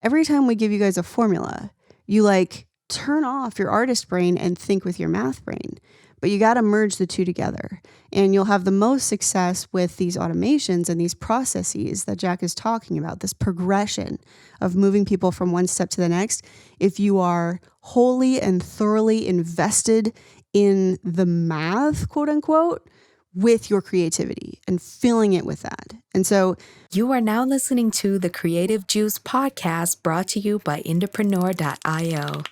every time we give you guys a formula, you like turn off your artist brain and think with your math brain. But you got to merge the two together, and you'll have the most success with these automations and these processes that Jack is talking about, this progression of moving people from one step to the next. If you are wholly and thoroughly invested in the math, quote unquote, with your creativity and filling it with that. And so you are now listening to the Creative Juice podcast, brought to you by Entrepreneur.io.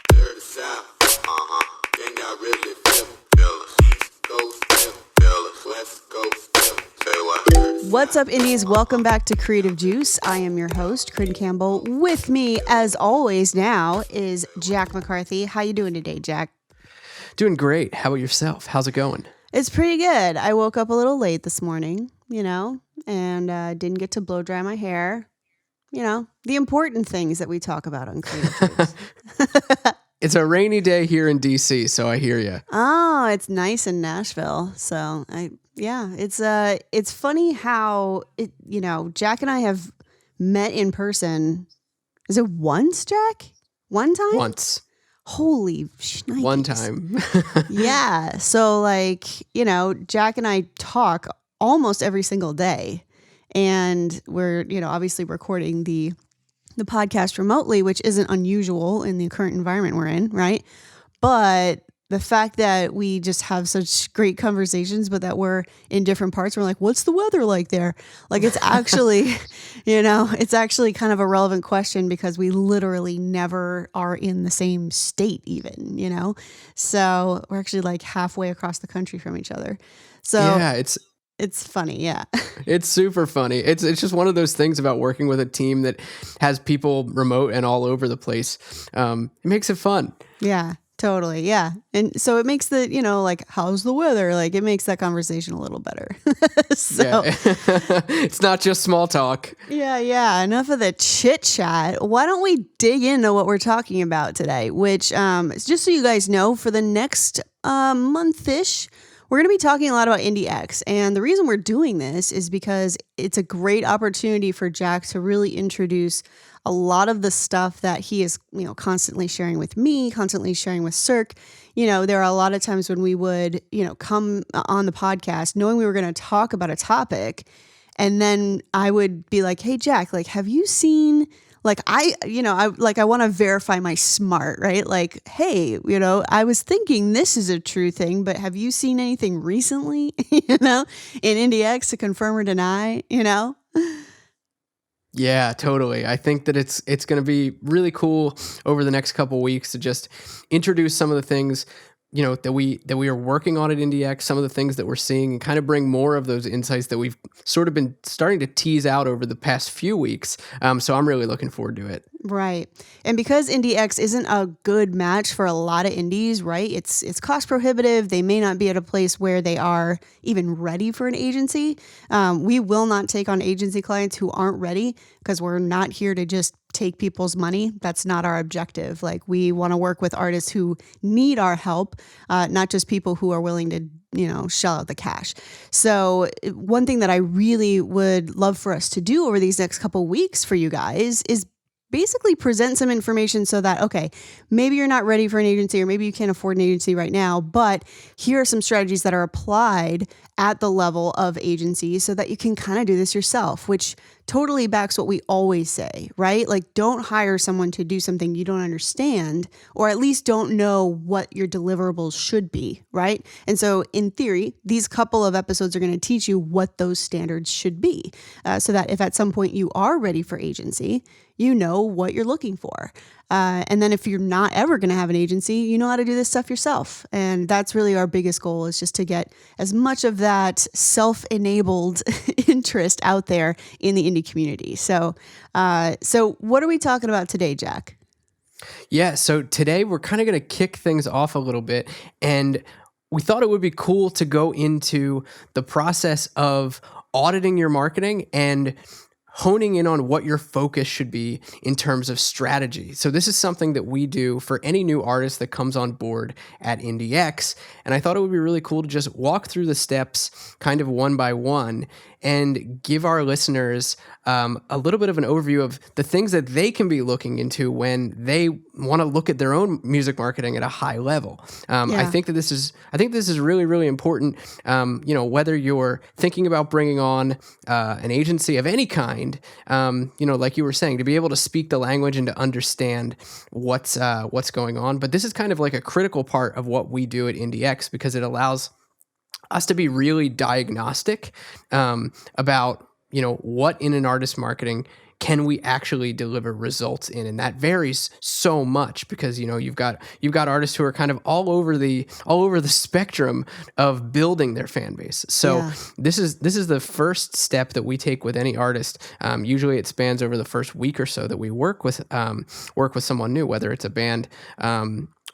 What's up, Indies? Welcome back to Creative Juice. I am your host, Corinne Campbell. With me, as always now, is Jack McCarthy. How you doing today, Jack? Doing great. How about yourself? How's it going? It's pretty good. I woke up a little late this morning, and didn't get to blow dry my hair. The important things that we talk about on Creative Juice. It's a rainy day here in DC, so I hear you. Oh, it's nice in Nashville. So it's funny how Jack and I have met in person. Is it once, Jack? One time? Once. Holy shnikes. One time. Yeah. So Jack and I talk almost every single day, and we're, obviously recording the podcast remotely, which isn't unusual in the current environment we're in, right? But the fact that we just have such great conversations, but that we're in different parts, we're like, what's the weather like there? Like, it's actually, it's actually kind of a relevant question because we literally never are in the same state even, So we're actually like halfway across the country from each other. So yeah, it's funny. Yeah. It's super funny. It's just one of those things about working with a team that has people remote and all over the place. It makes it fun. Yeah. Totally. Yeah. And so it makes the, how's the weather? Like, it makes that conversation a little better. So yeah. It's not just small talk. Yeah. Enough of the chit chat. Why don't we dig into what we're talking about today, which, just so you guys know, for the next month-ish, we're going to be talking a lot about IndieX. And the reason we're doing this is because it's a great opportunity for Jack to really introduce a lot of the stuff that he is, constantly sharing with me, constantly sharing with Cirque. There are a lot of times when we would, come on the podcast knowing we were going to talk about a topic. And then I would be like, hey, Jack, have you seen, I want to verify my smart, right? Like, hey, I was thinking this is a true thing, but have you seen anything recently, in IndieX to confirm or deny, Yeah, totally. I think that it's going to be really cool over the next couple weeks to just introduce some of the things, that we are working on at IndieX, some of the things that we're seeing, and kind of bring more of those insights that we've sort of been starting to tease out over the past few weeks. So I'm really looking forward to it. Right. And because IndieX isn't a good match for a lot of indies, right? It's cost prohibitive. They may not be at a place where they are even ready for an agency. We will not take on agency clients who aren't ready, because we're not here to just take people's money. That's not our objective. We want to work with artists who need our help, not just people who are willing to, shell out the cash. So one thing that I really would love for us to do over these next couple weeks for you guys is basically present some information so that, okay, maybe you're not ready for an agency, or maybe you can't afford an agency right now, but here are some strategies that are applied at the level of agency so that you can kind of do this yourself, which totally backs what we always say, right? Don't hire someone to do something you don't understand, or at least don't know what your deliverables should be, right? And so in theory, these couple of episodes are going to teach you what those standards should be, so that if at some point you are ready for agency, you know what you're looking for. And then if you're not ever going to have an agency, you know how to do this stuff yourself. And that's really our biggest goal, is just to get as much of that self-enabled interest out there in the indie community. So what are we talking about today, Jack? Yeah, so today we're kind of going to kick things off a little bit, and we thought it would be cool to go into the process of auditing your marketing and honing in on what your focus should be in terms of strategy. So this is something that we do for any new artist that comes on board at IndieX. And I thought it would be really cool to just walk through the steps kind of one by one and give our listeners a little bit of an overview of the things that they can be looking into when they want to look at their own music marketing at a high level. I think this is really, really important. Whether you're thinking about bringing on an agency of any kind, like you were saying, to be able to speak the language and to understand what's going on. But this is kind of like a critical part of what we do at IndieX, because it allows us to be really diagnostic about what in an artist marketing can we actually deliver results in, and that varies so much because you've got artists who are kind of all over the spectrum of building their fan base. So this is the first step that we take with any artist. Usually it spans over the first week or so that we work with someone new, whether it's a band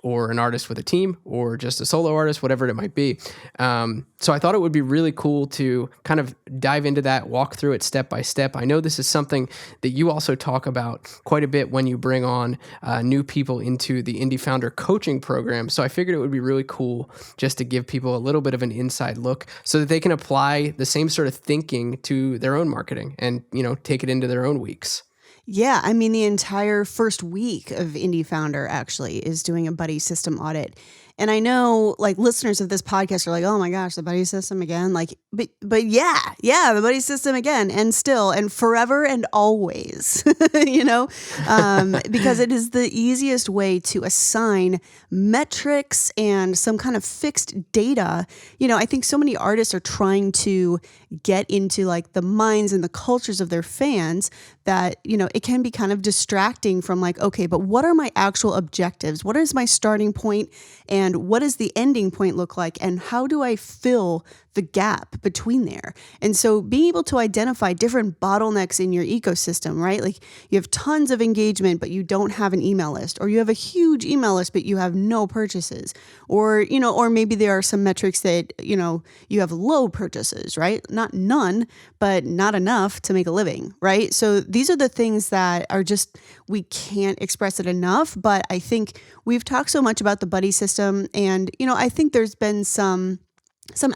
or an artist with a team, or just a solo artist, whatever it might be. So I thought it would be really cool to kind of dive into that, walk through it step by step. I know this is something that you also talk about quite a bit when you bring on new people into the Indie Founder coaching program. So I figured it would be really cool just to give people a little bit of an inside look so that they can apply the same sort of thinking to their own marketing and, take it into their own weeks. Yeah, I mean, the entire first week of Indie Founder actually is doing a buddy system audit. And I know like listeners of this podcast are like, oh my gosh, the buddy system again. Like, but yeah, the buddy system again, and still, and forever and always, because it is the easiest way to assign metrics and some kind of fixed data. I think so many artists are trying to get into like the minds and the cultures of their fans that, it can be kind of distracting from like, okay, but what are my actual objectives? What is my starting point? And what does the ending point look like? And how do I fill the gap between there? And so being able to identify different bottlenecks in your ecosystem, right? Like you have tons of engagement, but you don't have an email list, or you have a huge email list, but you have no purchases, or maybe there are some metrics that, you have low purchases, right? Not none, but not enough to make a living, right? So these are the things that are just, we can't express it enough, but I think we've talked so much about the buddy system, and, I think there's been some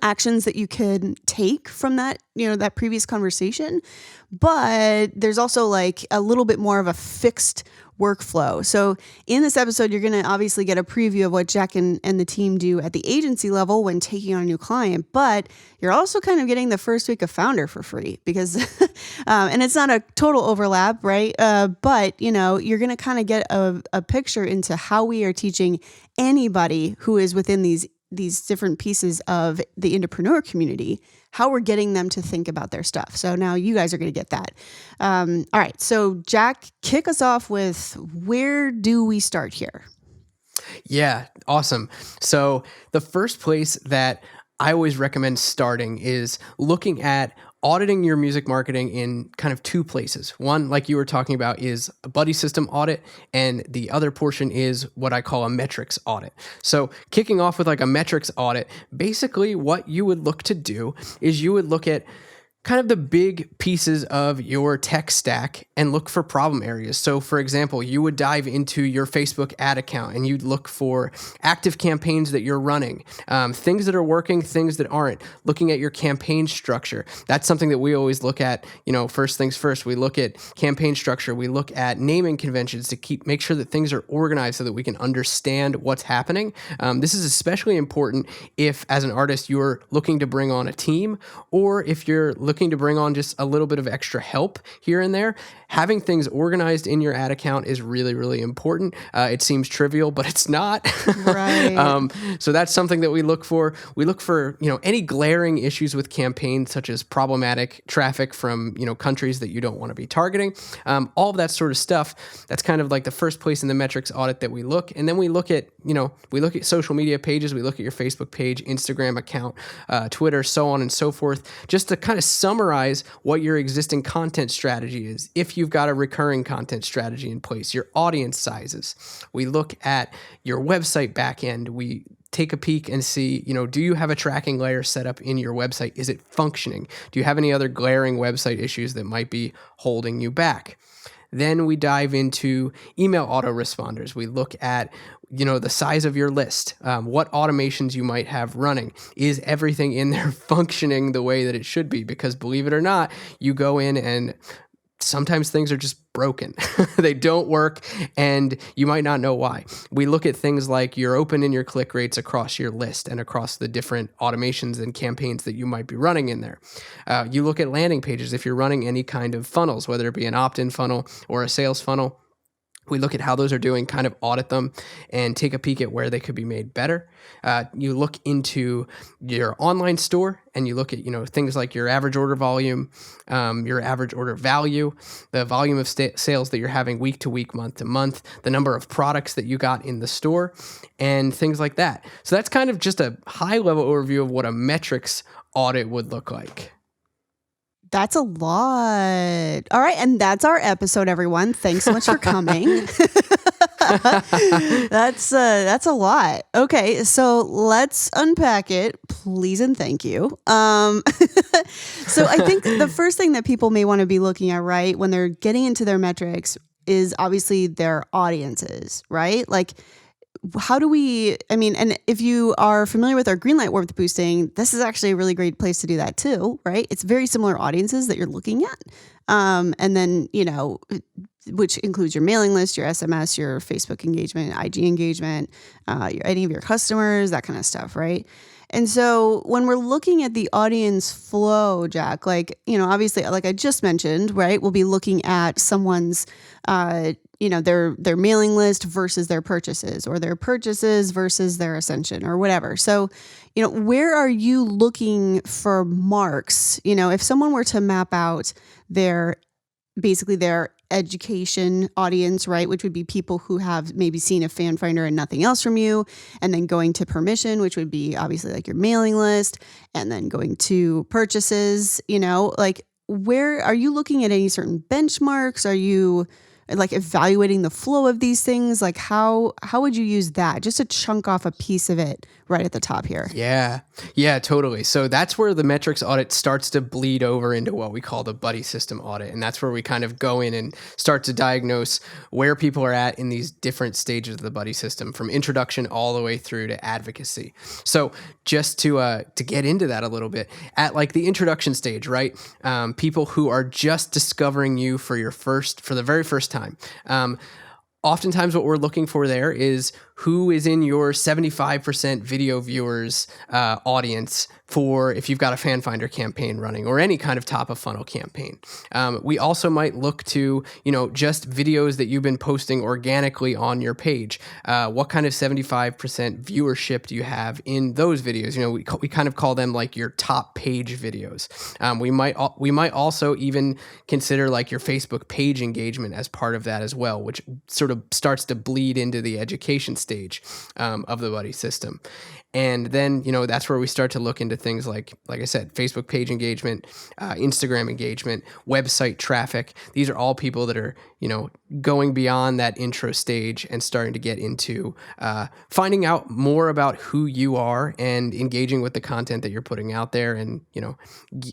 actions that you can take from that, that previous conversation, but there's also like a little bit more of a fixed workflow. So in this episode, you're going to obviously get a preview of what Jack and the team do at the agency level when taking on a new client, but you're also kind of getting the first week of Founder for free because, and it's not a total overlap, right? But you're going to kind of get a picture into how we are teaching anybody who is within these different pieces of the entrepreneur community, how we're getting them to think about their stuff. So now you guys are going to get that. All right. So Jack, kick us off with, where do we start here? Yeah. Awesome. So the first place that I always recommend starting is looking at auditing your music marketing in kind of two places. One, like you were talking about, is a buddy system audit, and the other portion is what I call a metrics audit. So kicking off with like a metrics audit, basically what you would look to do is you would look at kind of the big pieces of your tech stack and look for problem areas. So for example, you would dive into your Facebook ad account and you'd look for active campaigns that you're running, things that are working, things that aren't, looking at your campaign structure. That's something that we always look at, first things first. We look at campaign structure. We look at naming conventions to make sure that things are organized so that we can understand what's happening. This is especially important if, as an artist, you're looking to bring on a team, or if you're looking to bring on just a little bit of extra help here and there. Having things organized in your ad account is really, really important. It seems trivial, but it's not. Right. So that's something that we look for. We look for, any glaring issues with campaigns, such as problematic traffic from, countries that you don't want to be targeting. All of that sort of stuff. That's kind of like the first place in the metrics audit that we look. And then we look at, social media pages. We look at your Facebook page, Instagram account, Twitter, so on and so forth, just to kind of summarize what your existing content strategy is. If you've got a recurring content strategy in place, your audience sizes. We look at your website backend. We take a peek and see, do you have a tracking layer set up in your website? Is it functioning? Do you have any other glaring website issues that might be holding you back? Then we dive into email autoresponders. We look at, the size of your list, what automations you might have running. Is everything in there functioning the way that it should be? Because believe it or not, you go in and sometimes things are just broken. They don't work, and you might not know why. We look at things like your open and your click rates across your list and across the different automations and campaigns that you might be running in there. You look at landing pages if you're running any kind of funnels, whether it be an opt-in funnel or a sales funnel. We look at how those are doing, kind of audit them, and take a peek at where they could be made better. You look into your online store, and you look at things like your average order volume, your average order value, the volume of sales that you're having week to week, month to month, the number of products that you got in the store, and things like that. So that's kind of just a high level overview of what a metrics audit would look like. That's a lot. All right. And that's our episode, everyone. Thanks so much for coming. That's a lot. Okay. So let's unpack it, please. And thank you. So I think the first thing that people may want to be looking at, right, when they're getting into their metrics is obviously their audiences, right? Like, how do and if you are familiar with our Greenlight worth boosting, this is actually a really great place to do that too, right? It's very similar audiences that you're looking at. And then, which includes your mailing list, your SMS, your Facebook engagement, IG engagement, any of your customers, that kind of stuff, right? And so when we're looking at the audience flow, Jack, obviously, like I just mentioned, right, we'll be looking at someone's, their mailing list versus their purchases, or their purchases versus their ascension, or whatever. So, where are you looking for marks? If someone were to map out their education audience, right, which would be people who have maybe seen a fan finder and nothing else from you, and then going to permission, which would be obviously like your mailing list, and then going to purchases, where are you looking at any certain benchmarks? Are you evaluating the flow of these things? How would you use that just to chunk off a piece of it right at the top here? Yeah, totally. So that's where the metrics audit starts to bleed over into what we call the buddy system audit. And that's where we kind of go in and start to diagnose where people are at in these different stages of the buddy system, from introduction all the way through to advocacy. So just to get into that a little bit, at the introduction stage, right? People who are just discovering you for the very first time. Oftentimes what we're looking for there is who is in your 75% video viewers audience for if you've got a fan finder campaign running or any kind of top of funnel campaign. We also might look to, just videos that you've been posting organically on your page. What kind of 75% viewership do you have in those videos? We kind of call them like your top page videos. We might also even consider your Facebook page engagement as part of that as well, which sort of starts to bleed into the education stage of the buddy system. And then, that's where we start to look into things like I said, Facebook page engagement, Instagram engagement, website traffic. These are all people that are, going beyond that intro stage and starting to get into finding out more about who you are and engaging with the content that you're putting out there and,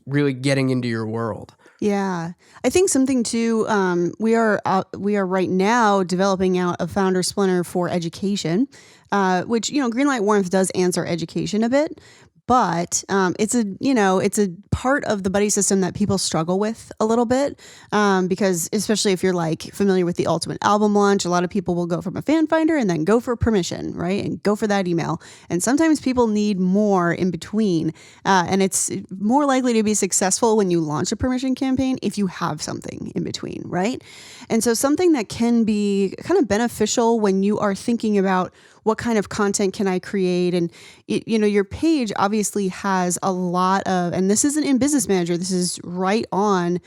really getting into your world. Yeah. I think something too, we are right now developing out a founder splinter for education, which, Greenlight Warmth does answer education a bit, but it's a part of the buddy system that people struggle with a little bit, because especially if you're familiar with the ultimate album launch, a lot of people will go from a fan finder and then go for permission, right? And go for that email. And sometimes people need more in between. And it's more likely to be successful when you launch a permission campaign if you have something in between, right? And so something that can be kind of beneficial when you are thinking about what kind of content can I create? And, your page obviously has a lot of, and this isn't in Business Manager, this is right on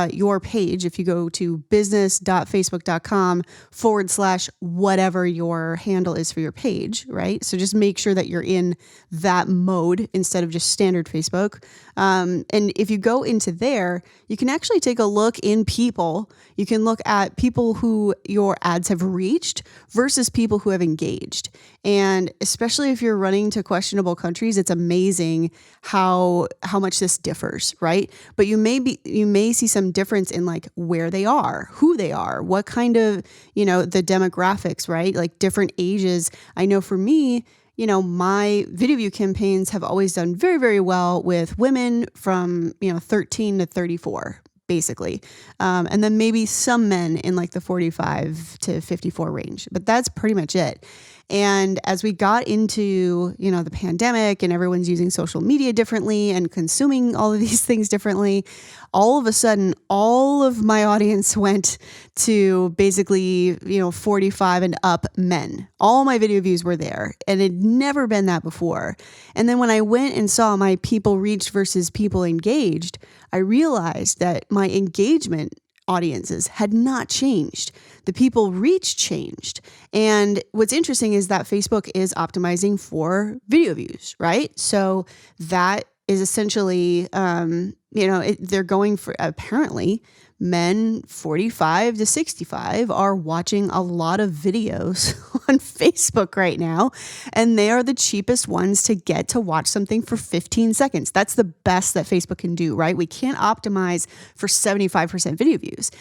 your page. If you go to business.facebook.com/whatever your handle is for your page, right? So just make sure that you're in that mode instead of just standard Facebook. And if you go into there, you can actually take a look in people. You can look at people who your ads have reached versus people who have engaged. And especially if you're running to questionable countries, it's amazing how much this differs, right? But you may see some difference in where they are, who they are, what kind of, the demographics, right? Different ages. I know for me, my video view campaigns have always done very, very well with women from, 13 to 34. basically. And then maybe some men in like the 45 to 54 range, but that's pretty much it. And as we got into, the pandemic and everyone's using social media differently and consuming all of these things differently, all of a sudden, all of my audience went to basically, 45 and up men. All my video views were there, and it had never been that before. And then when I went and saw my people reached versus people engaged, I realized that my engagement audiences had not changed. The people reach changed. And what's interesting is that Facebook is optimizing for video views, right? So that is essentially, they're going for, apparently, men 45 to 65 are watching a lot of videos on Facebook right now, and they are the cheapest ones to get to watch something for 15 seconds. That's the best that Facebook can do, right? We can't optimize for 75% video views.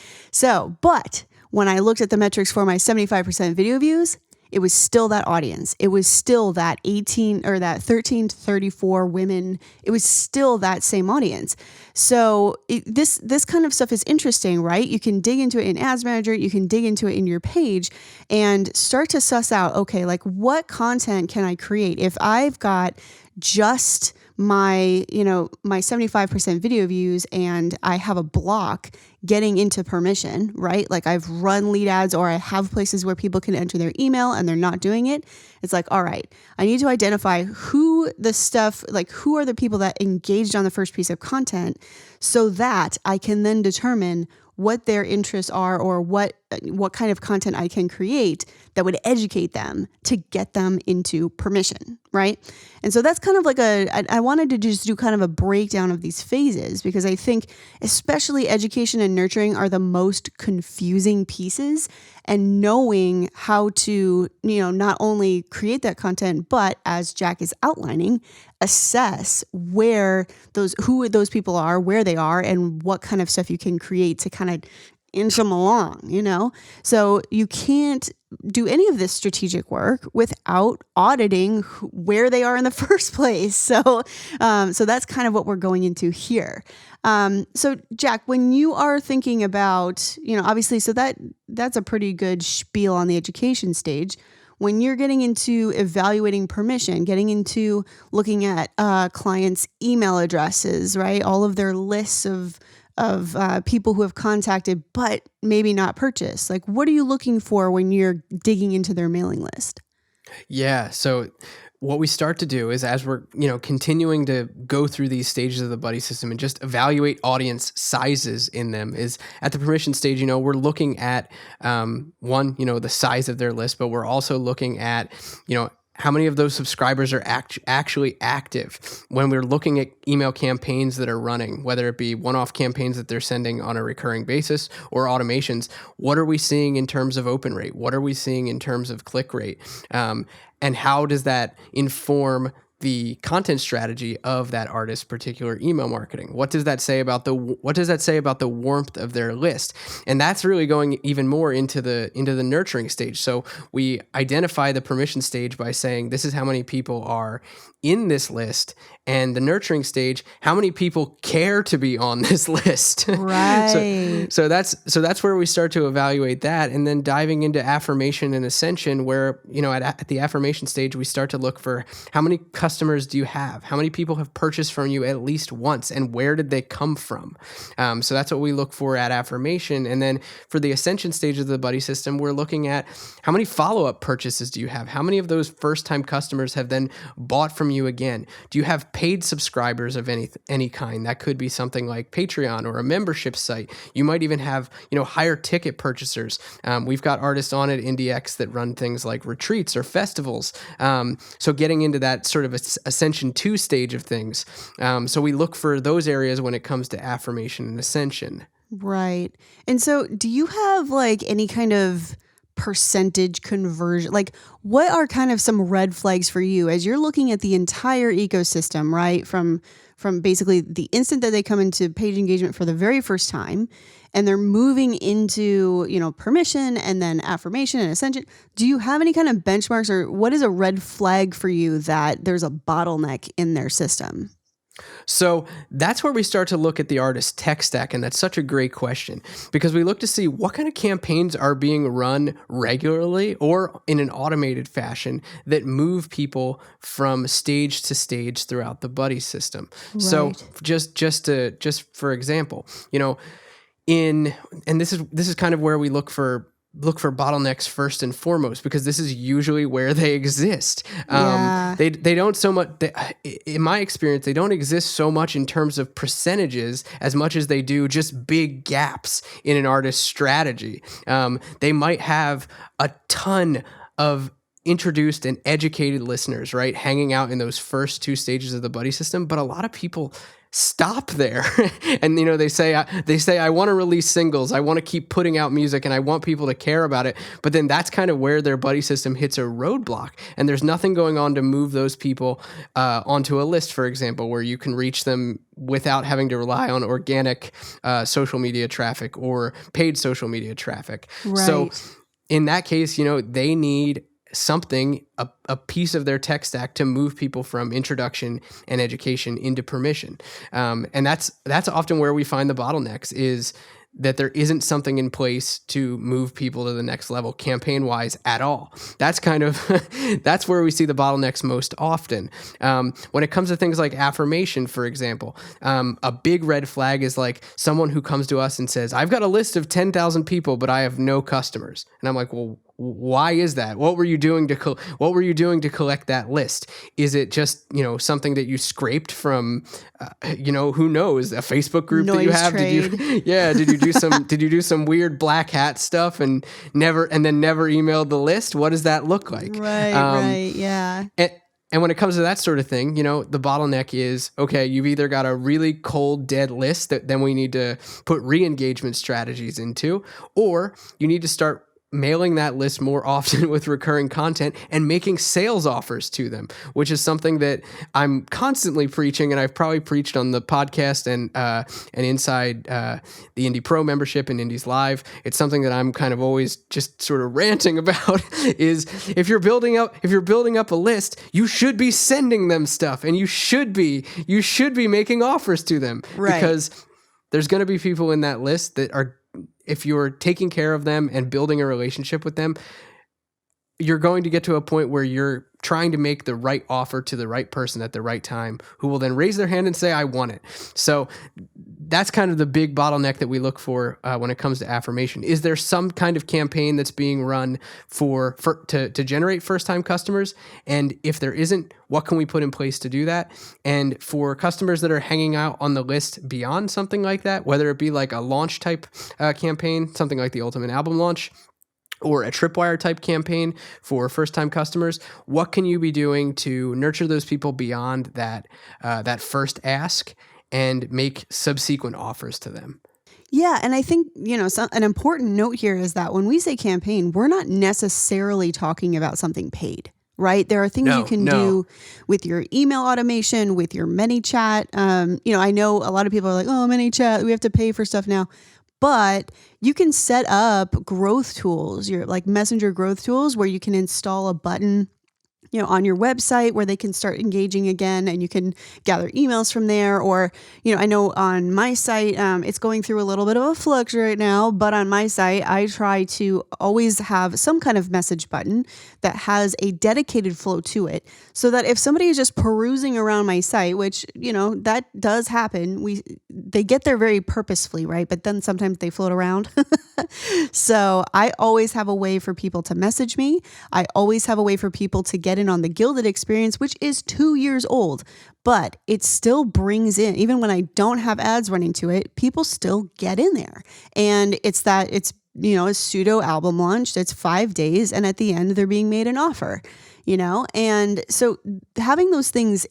But when I looked at the metrics for my 75% video views, it was still that audience. It was still that 13 to 34 women. It was still that same audience. So this kind of stuff is interesting, right? You can dig into it in Ads Manager. You can dig into it in your page and start to suss out, okay, like what content can I create? If I've got just my 75% video views and I have a block getting into permission, right? Like I've run lead ads or I have places where people can enter their email and they're not doing it. It's like, all right, I need to identify who are the people that engaged on the first piece of content so that I can then determine what their interests are or what kind of content I can create that would educate them to get them into permission, right? And so that's kind of like I wanted to just do kind of a breakdown of these phases because I think especially education and nurturing are the most confusing pieces, and knowing how to, not only create that content, but as Jack is outlining, assess who those people are, where they are, and what kind of stuff you can create to kind of inch them along, So you can't do any of this strategic work without auditing where they are in the first place. So that's kind of what we're going into here. So Jack, when you are thinking about, obviously, so that's a pretty good spiel on the education stage. When you're getting into evaluating permission, getting into looking at clients' email addresses, right? All of their lists of people who have contacted but maybe not purchased. Like, what are you looking for when you're digging into their mailing list? Yeah. So what we start to do is as we're, continuing to go through these stages of the buddy system and just evaluate audience sizes in them is at the permission stage, we're looking at, the size of their list, but we're also looking at, how many of those subscribers are actually active when we're looking at email campaigns that are running, whether it be one-off campaigns that they're sending on a recurring basis or automations. What are we seeing in terms of open rate? What are we seeing in terms of click rate? And how does that inform the content strategy of that artist's particular email marketing? What does that say about the warmth of their list? And that's really going even more into the nurturing stage. So we identify the permission stage by saying this is how many people are in this list, and the nurturing stage, how many people care to be on this list. Right. So that's where we start to evaluate that, and then diving into affirmation and ascension, where at the affirmation stage we start to look for how many customers do you have, how many people have purchased from you at least once, and where did they come from. So that's what we look for at affirmation, and then for the ascension stage of the buddy system, we're looking at how many follow-up purchases do you have, how many of those first-time customers have then bought from you again. Do you have paid subscribers of any kind? That could be something like Patreon or a membership site. You might even have higher ticket purchasers. We've got artists on at IndieX that run things like retreats or festivals. So getting into that sort of ascension 2 stage of things. So we look for those areas when it comes to affirmation and ascension. Right. And so do you have like any kind of percentage conversion? Like, what are kind of some red flags for you as you're looking at the entire ecosystem, right? From basically the instant that they come into page engagement for the very first time and they're moving into, permission and then affirmation and ascension. Do you have any kind of benchmarks, or what is a red flag for you that there's a bottleneck in their system? So that's where we start to look at the artist's tech stack. And that's such a great question because we look to see what kind of campaigns are being run regularly or in an automated fashion that move people from stage to stage throughout the buddy system. So Right. just for example, and this is kind of where we look for bottlenecks first and foremost, because this is usually where they exist. Yeah. They don't so much, in my experience, they don't exist so much in terms of percentages as much as they do just big gaps in an artist's strategy. They might have a ton of introduced and educated listeners, right, hanging out in those first two stages of the buddy system, but a lot of people stop there. And they say I want to release singles, I want to keep putting out music, and I want people to care about it, but then that's kind of where their buddy system hits a roadblock, and there's nothing going on to move those people onto a list, for example, where you can reach them without having to rely on organic social media traffic or paid social media traffic. Right. So in that case, they need something, a piece of their tech stack to move people from introduction and education into permission. And that's often where we find the bottlenecks, is that there isn't something in place to move people to the next level campaign wise at all. That's kind of, that's where we see the bottlenecks most often. When it comes to things like affirmation, for example, a big red flag is like someone who comes to us and says, I've got a list of 10,000 people, but I have no customers. And I'm like, well, why is that? What were you doing to collect that list? Is it just, something that you scraped from, who knows, a Facebook group that you have? Trade. Did you do some weird black hat stuff and never emailed the list? What does that look like? Right. Yeah. And when it comes to that sort of thing, the bottleneck is, okay, you've either got a really cold, dead list that then we need to put re-engagement strategies into, or you need to start mailing that list more often with recurring content and making sales offers to them, which is something that I'm constantly preaching, and I've probably preached on the podcast and inside the Indie Pro membership and Indies Live. It's something that I'm kind of always just sort of ranting about, is if you're building up a list, you should be sending them stuff, and you should be making offers to them, Right. because there's going to be people in that list that are, if you're taking care of them and building a relationship with them, you're going to get to a point where you're trying to make the right offer to the right person at the right time, who will then raise their hand and say, I want it. So that's kind of the big bottleneck that we look for when it comes to affirmation. Is there some kind of campaign that's being run to generate first-time customers? And if there isn't, what can we put in place to do that? And for customers that are hanging out on the list beyond something like that, whether it be like a launch type campaign, something like the Ultimate Album launch, or a tripwire type campaign for first-time customers, what can you be doing to nurture those people beyond that first ask and make subsequent offers to them? Yeah, and I think, an important note here is that when we say campaign, we're not necessarily talking about something paid, right? There are things you can do with your email automation, with your ManyChat. I know a lot of people are like, oh, ManyChat, we have to pay for stuff now. But you can set up growth tools, your like messenger growth tools, where you can install a button on your website where they can start engaging again, and you can gather emails from there. Or, I know on my site, it's going through a little bit of a flux right now, but on my site, I try to always have some kind of message button that has a dedicated flow to it, so that if somebody is just perusing around my site, which, that does happen, they get there very purposefully, right? But then sometimes they float around. So I always have a way for people to message me. I always have a way for people to get in on the Gilded experience, which is 2 years old, but it still brings in, even when I don't have ads running to it, people still get in there. And it's a pseudo album launch. It's 5 days. And at the end, they're being made an offer, and so having those things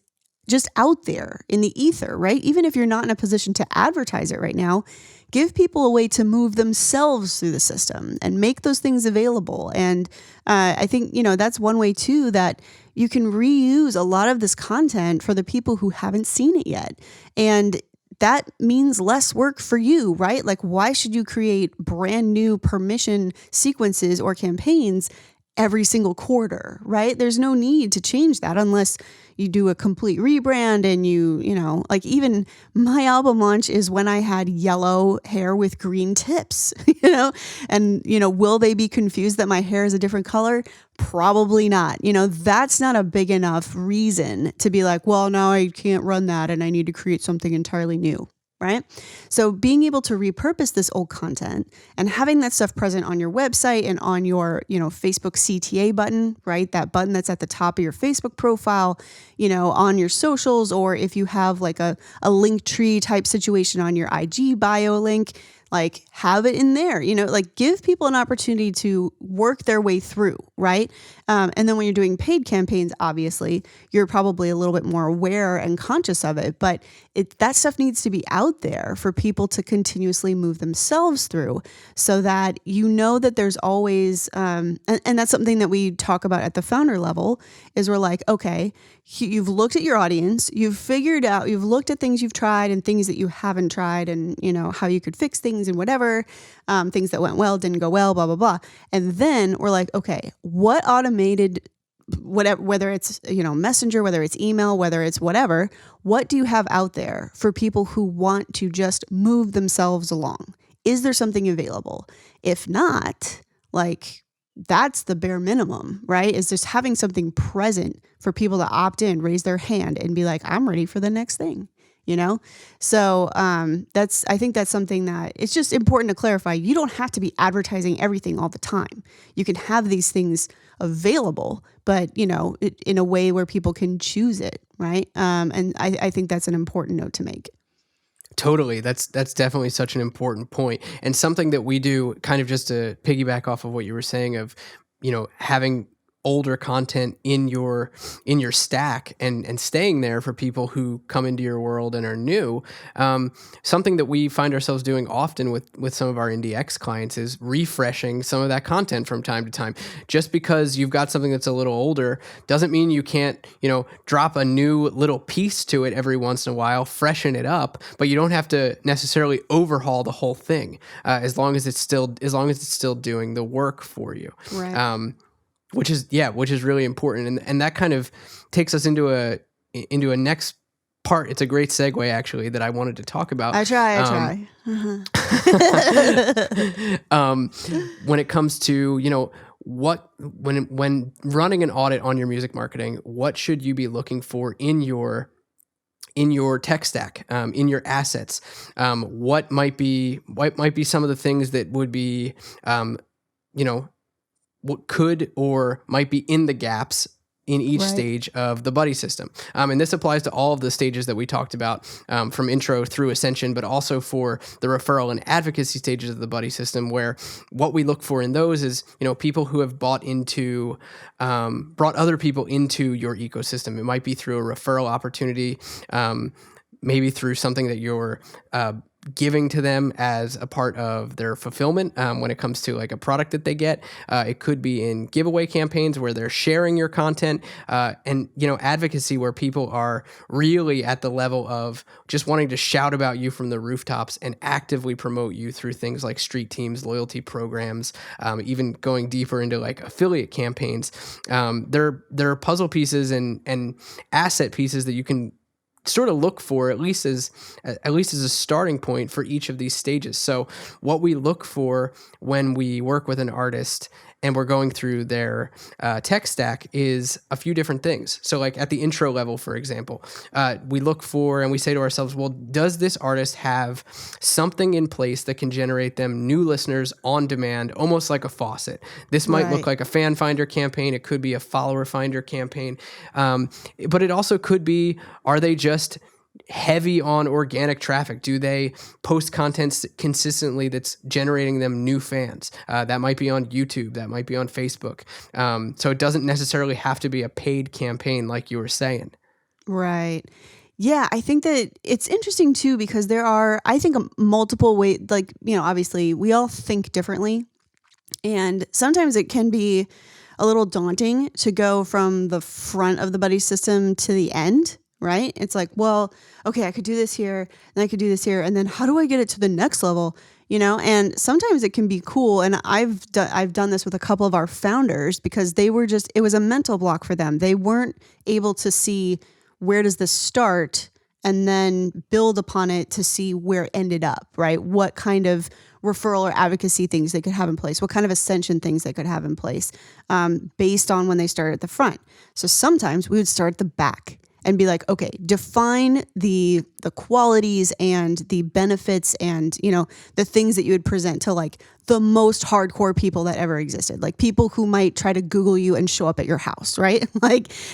just out there in the ether, right? Even if you're not in a position to advertise it right now, give people a way to move themselves through the system and make those things available. And I think, that's one way too, that you can reuse a lot of this content for the people who haven't seen it yet. And that means less work for you, right? Like, why should you create brand new permission sequences or campaigns every single quarter, right? There's no need to change that unless you do a complete rebrand and you know, like even my album launch is when I had yellow hair with green tips, you know, and, you know, will they be confused that my hair is a different color? Probably not. You know, that's not a big enough reason to be like, well, now I can't run that and I need to create something entirely new. Right? So being able to repurpose this old content and having that stuff present on your website and on your, you know, Facebook CTA button, right? That button that's at the top of your Facebook profile, you know, on your socials, or if you have like a link tree type situation on your IG bio link, like have it in there, you know, like give people an opportunity to work their way through, right? And then when you're doing paid campaigns, obviously, you're probably a little bit more aware and conscious of it, but that stuff needs to be out there for people to continuously move themselves through so that you know that there's always, and that's something that we talk about at the founder level is we're like, okay, you've looked at your audience, you've figured out, you've looked at things you've tried and things that you haven't tried and, you know, how you could fix things and whatever, things that went well, didn't go well, blah, blah, blah. And then we're like, okay, what automated, whatever, whether it's, you know, messenger, whether it's email, whether it's whatever, what do you have out there for people who want to just move themselves along? Is there something available? If not, like, that's the bare minimum, right? Is just having something present for people to opt in, raise their hand and be like, I'm ready for the next thing, you know? So I think that's something that it's just important to clarify. You don't have to be advertising everything all the time. You can have these things available, but, you know, in a way where people can choose it, right? And I think that's an important note to make. Totally. That's definitely such an important point, and something that we do kind of just to piggyback off of what you were saying of, you know, having older content in your stack and staying there for people who come into your world and are new. Something that we find ourselves doing often with some of our IndieX clients is refreshing some of that content from time to time. Just because you've got something that's a little older doesn't mean you can't, you know, drop a new little piece to it every once in a while, freshen it up, but you don't have to necessarily overhaul the whole thing, as long as it's still doing the work for you. Right. Which is really important. And that kind of takes us into a next part. It's a great segue actually that I wanted to talk about. I try. When it comes to, you know, when running an audit on your music marketing, what should you be looking for in your tech stack, in your assets? What might be some of the things that would be, you know, what could or might be in the gaps in each stage of the buddy system. And this applies to all of the stages that we talked about, from intro through ascension, but also for the referral and advocacy stages of the buddy system, where what we look for in those is, you know, people who have brought other people into your ecosystem. It might be through a referral opportunity, maybe through something that you're giving to them as a part of their fulfillment, when it comes to like a product that they get. It could be in giveaway campaigns where they're sharing your content, and, you know, advocacy where people are really at the level of just wanting to shout about you from the rooftops and actively promote you through things like street teams, loyalty programs, even going deeper into like affiliate campaigns. There are puzzle pieces and asset pieces that you can sort of look for at least as a starting point for each of these stages. So what we look for when we work with an artist and we're going through their tech stack is a few different things. So like at the intro level, for example, we look for and we say to ourselves, well, does this artist have something in place that can generate them new listeners on demand, almost like a faucet? This might look like a fan finder campaign. It could be a follower finder campaign. But it also could be, are they just heavy on organic traffic? Do they post content consistently that's generating them new fans? That might be on YouTube, that might be on Facebook. So it doesn't necessarily have to be a paid campaign like you were saying. Right. Yeah, I think that it's interesting too, because there are, I think, multiple ways, like, you know, obviously we all think differently. And sometimes it can be a little daunting to go from the front of the buddy system to the end. Right? It's like, well, okay, I could do this here and I could do this here. And then how do I get it to the next level? and sometimes it can be cool. And I've done this with a couple of our founders because it was a mental block for them. They weren't able to see where does this start and then build upon it to see where it ended up, right? What kind of referral or advocacy things they could have in place, what kind of ascension things they could have in place based on when they started at the front. So sometimes we would start at the back and be like, okay, define the qualities and the benefits and, the things that you would present to like the most hardcore people that ever existed, like people who might try to Google you and show up at your house, right?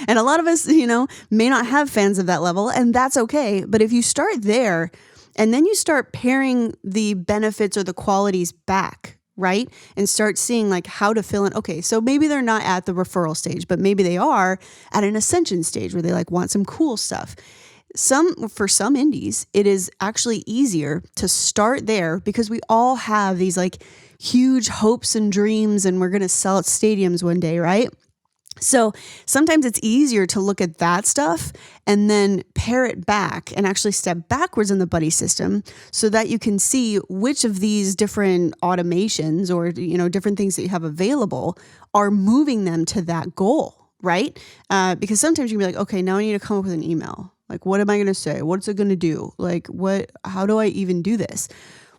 And a lot of us, may not have fans of that level, and that's okay. But if you start there and then you start pairing the benefits or the qualities back, right? And start seeing like how to fill in. Okay, so maybe they're not at the referral stage, but maybe they are at an ascension stage where they like want some cool stuff. For some indies, it is actually easier to start there because we all have these like huge hopes and dreams and we're going to sell at stadiums one day, right? So sometimes it's easier to look at that stuff and then pair it back and actually step backwards in the buddy system so that you can see which of these different automations or, different things that you have available are moving them to that goal, right? Because sometimes you can be like, okay, now I need to come up with an email. Like, what am I going to say? What's it going to do? Like, how do I even do this?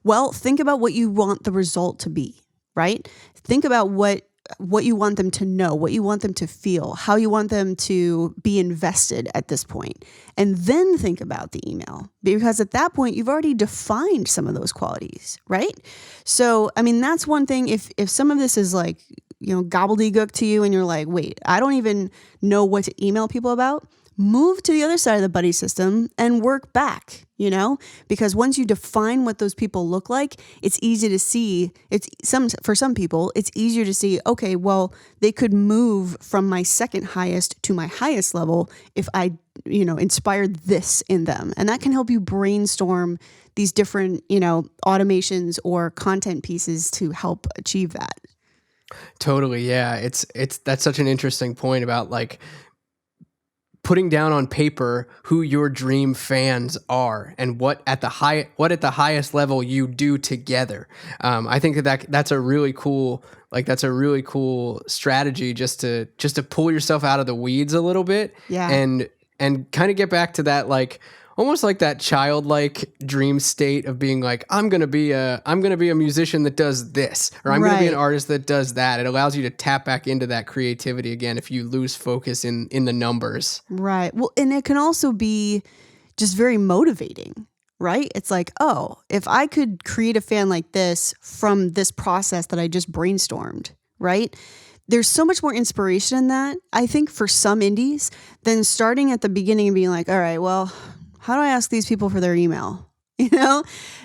Well, think about what you want the result to be, right? Think about what you want them to know, what you want them to feel, how you want them to be invested at this point. And then think about the email, because at that point, you've already defined some of those qualities, right? So, that's one thing. If some of this is like, gobbledygook to you and you're like, wait, I don't even know what to email people about, move to the other side of the buddy system and work back, because once you define what those people look like, it's easy to see. For some people, it's easier to see, okay, well, they could move from my second highest to my highest level if I, inspired this in them. And that can help you brainstorm these different, automations or content pieces to help achieve that. Totally. Yeah. That's such an interesting point about like putting down on paper who your dream fans are and what at the highest level you do together. I think that's a really cool strategy just to pull yourself out of the weeds a little bit. Yeah. And kind of get back to that, like almost like that childlike dream state of being like, I'm going to be a musician that does this, or I'm going to be an artist that does that. It allows you to tap back into that creativity again if you lose focus in the numbers. Right. Well, and it can also be just very motivating, right? It's like, oh, if I could create a fan like this from this process that I just brainstormed, right? There's so much more inspiration in that, I think, for some indies than starting at the beginning and being like, all right, well, how do I ask these people for their email?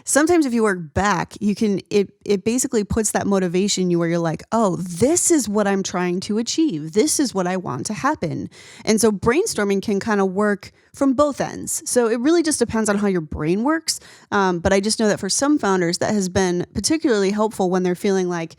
Sometimes if you work back, it basically puts that motivation in you where you're like, oh, this is what I'm trying to achieve. This is what I want to happen. And so brainstorming can kind of work from both ends. So it really just depends on how your brain works. But I just know that for some founders, that has been particularly helpful when they're feeling like,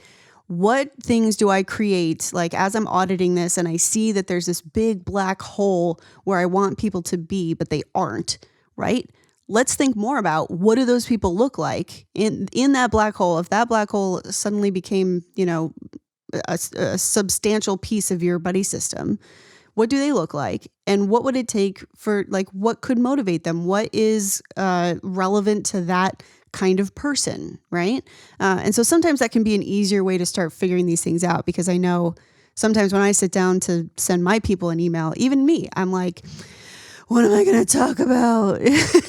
what things do I create? Like as I'm auditing this and I see that there's this big black hole where I want people to be, but they aren't, right? Let's think more about what do those people look like in that black hole. If that black hole suddenly became, a substantial piece of your buddy system, what do they look like? And what would it take for, like, what could motivate them? What is relevant to that kind of person, right? And so sometimes that can be an easier way to start figuring these things out, because I know sometimes when I sit down to send my people an email, even me, I'm like, what am I going to talk about?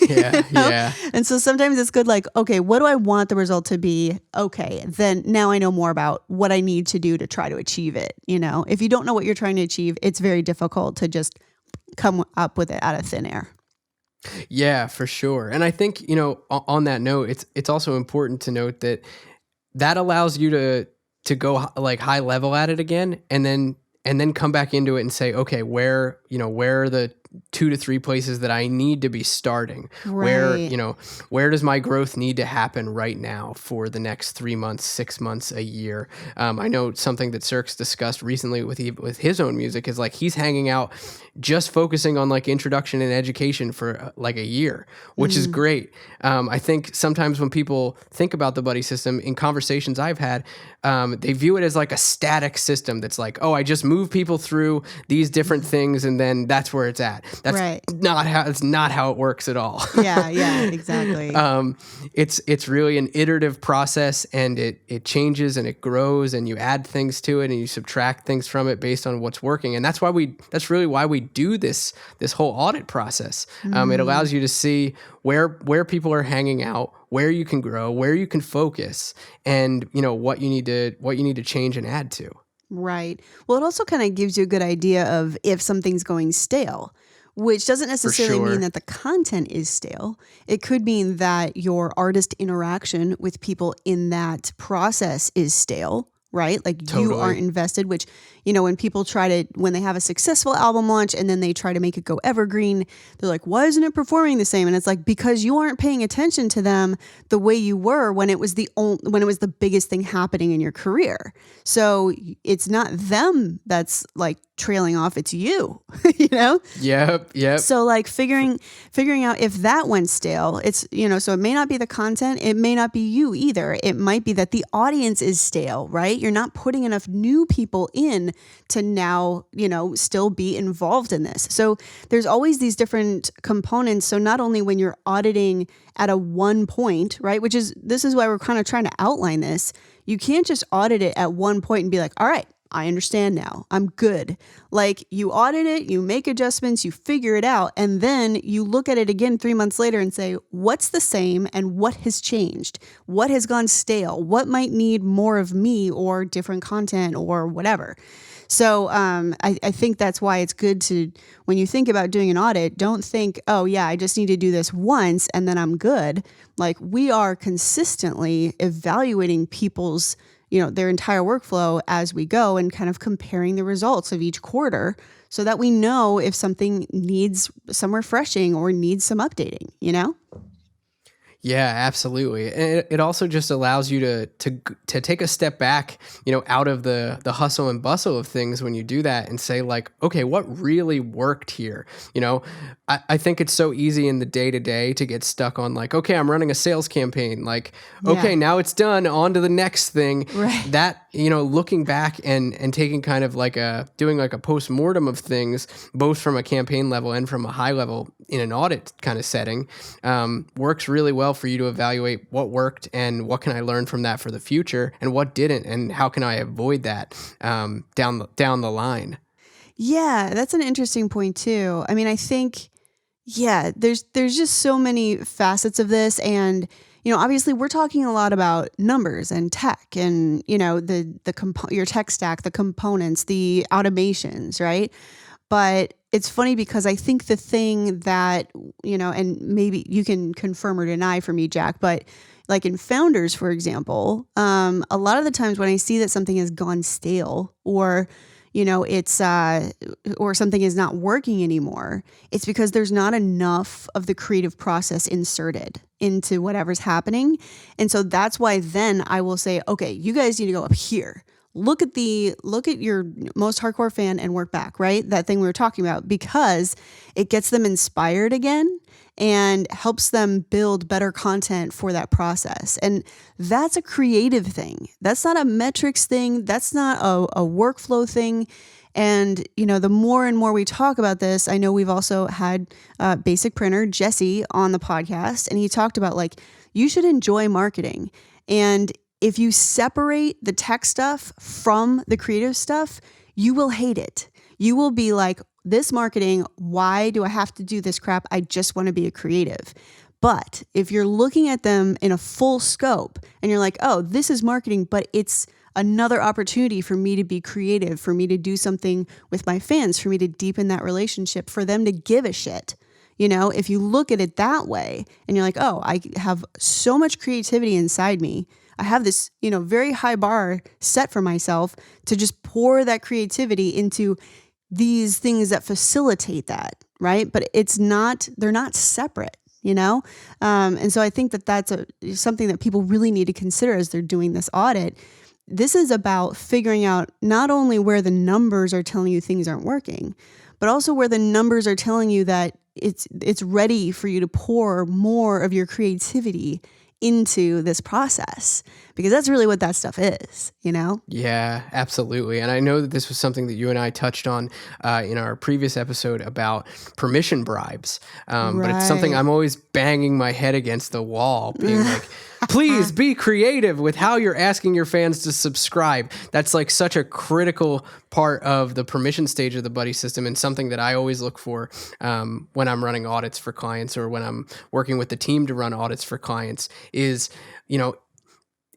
Yeah. And so sometimes it's good, like, okay, what do I want the result to be? Okay, then now I know more about what I need to do to try to achieve it. If you don't know what you're trying to achieve, it's very difficult to just come up with it out of thin air. Yeah, for sure. And I think, on that note, it's also important to note that allows you to go like high level at it again, and then come back into it and say, okay, where are the 2 to 3 places that I need to be starting. Right. Where does my growth need to happen right now for the next 3 months, 6 months, a year? I know something that Cirque's discussed recently with his own music is like he's hanging out just focusing on like introduction and education for like a year, which is great. I think sometimes when people think about the buddy system in conversations I've had, they view it as like a static system that's like, oh, I just move people through these different things and then that's where it's at. That's Right. not how it works at all. Yeah, exactly. It's really an iterative process, and it changes and it grows, and you add things to it and you subtract things from it based on what's working. And that's really why we do this whole audit process. It allows you to see where people are hanging out, where you can grow, where you can focus, and what you need to change and add to. Right. Well, it also kind of gives you a good idea of if something's going stale, which doesn't necessarily sure. mean that the content is stale. It could mean that your artist interaction with people in that process is stale, right? Like you Totally. aren't invested, which, when they have a successful album launch and then they try to make it go evergreen, they're like, why isn't it performing the same? And it's like, because you aren't paying attention to them the way you were when it was the biggest thing happening in your career. So it's not them that's like trailing off, it's you, Yep. So like figuring out if that went stale, it's, so it may not be the content, it may not be you either. It might be that the audience is stale, right? You're not putting enough new people in to now, still be involved in this. So there's always these different components. So not only when you're auditing at a one point, right? This is why we're kind of trying to outline this. You can't just audit it at one point and be like, all right, I understand now. I'm good. Like you audit it, you make adjustments, you figure it out, and then you look at it again 3 months later and say, what's the same and what has changed? What has gone stale? What might need more of me or different content or whatever? So I think that's why it's good to, when you think about doing an audit, don't think, oh yeah, I just need to do this once and then I'm good. Like we are consistently evaluating people's their entire workflow as we go and kind of comparing the results of each quarter so that we know if something needs some refreshing or needs some updating, Yeah, absolutely. And it also just allows you to take a step back, out of the hustle and bustle of things when you do that and say like, okay, what really worked here? I think it's so easy in the day-to-day to get stuck on like, okay, I'm running a sales campaign. Like, okay, now it's done, on to the next thing. Right. That, looking back and taking kind of like doing like a post-mortem of things, both from a campaign level and from a high level in an audit kind of setting, works really well for you to evaluate what worked and what can I learn from that for the future and what didn't and how can I avoid that down the line. Yeah, that's an interesting point too. I mean, I think, there's just so many facets of this, and obviously we're talking a lot about numbers and tech and your tech stack, the components, the automations, right? But it's funny because I think the thing that, and maybe you can confirm or deny for me, Jack, but like in Founders, for example, a lot of the times when I see that something has gone stale or it's or something is not working anymore, it's because there's not enough of the creative process inserted into whatever's happening. And so that's why then I will say, okay, you guys need to go up here. Look at your most hardcore fan and work back, right? That thing we were talking about, because it gets them inspired again and helps them build better content for that process. And that's a creative thing. That's not a metrics thing. That's not a workflow thing. And, the more and more we talk about this, I know we've also had Basic Printer, Jesse, on the podcast, and he talked about like, you should enjoy marketing. And if you separate the tech stuff from the creative stuff, you will hate it. You will be like, this marketing, why do I have to do this crap? I just want to be a creative. But if you're looking at them in a full scope and you're like, oh, this is marketing, but it's another opportunity for me to be creative, for me to do something with my fans, for me to deepen that relationship, for them to give a shit. If you look at it that way and you're like, oh, I have so much creativity inside me. I have this, very high bar set for myself to just pour that creativity into these things that facilitate that, right? But they're not separate, you know? And so I think that that's something that people really need to consider as they're doing this audit. This is about figuring out not only where the numbers are telling you things aren't working, but also where the numbers are telling you that it's ready for you to pour more of your creativity into this process, because that's really what that stuff is, you know? Yeah, absolutely. And I know that this was something that you and I touched on in our previous episode about permission bribes. But it's something Right. I'm always banging my head against the wall, being like, please be creative with how you're asking your fans to subscribe. That's like such a critical part of the permission stage of the buddy system, and something that I always look for when I'm running audits for clients, or when I'm working with the team to run audits for clients, is, you know,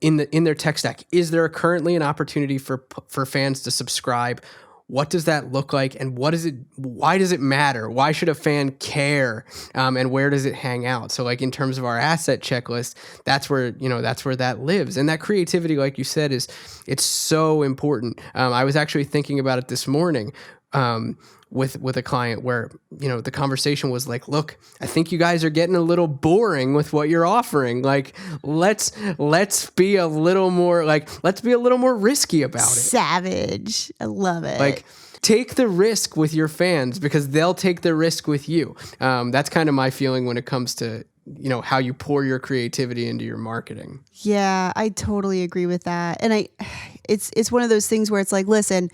in their tech stack, is there currently an opportunity for fans to subscribe? What does that look like, and why does it matter? Why should a fan care? And where does it hang out? So like in terms of our asset checklist, that's where that lives. And that creativity, like you said, it's so important. I was actually thinking about it this morning. With a client where, you know, the conversation was like, look, I think you guys are getting a little boring with what you're offering. Like, let's be a little more risky about it. Savage. I love it. Like, take the risk with your fans, because they'll take the risk with you. That's kind of my feeling when it comes to, you know, how you pour your creativity into your marketing. Yeah, I totally agree with that. And it's one of those things where it's like, listen,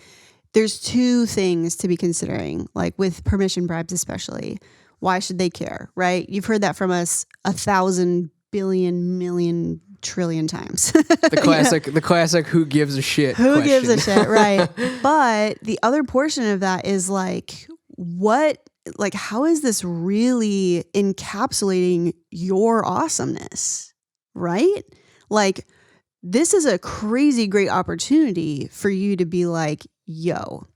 there's two things to be considering, like with permission bribes especially. Why should they care, right? You've heard that from us 1,000 billion million trillion times. The classic who gives a shit Who question. gives a shit, right? But the other portion of that is like, how is this really encapsulating your awesomeness, right? Like, this is a crazy great opportunity for you to be like, yo,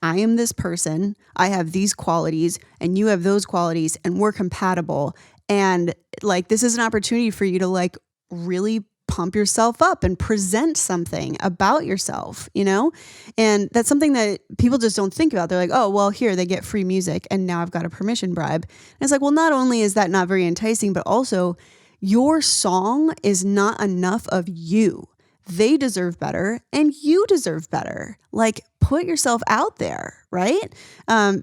I am this person, I have these qualities, and you have those qualities, and we're compatible. And like, this is an opportunity for you to like really pump yourself up and present something about yourself, you know? And that's something that people just don't think about. They're like, oh, well, here they get free music, and now I've got a permission bribe. And it's like, well, not only is that not very enticing, but also your song is not enough of you. They deserve better, and you deserve better. Like, put yourself out there, right?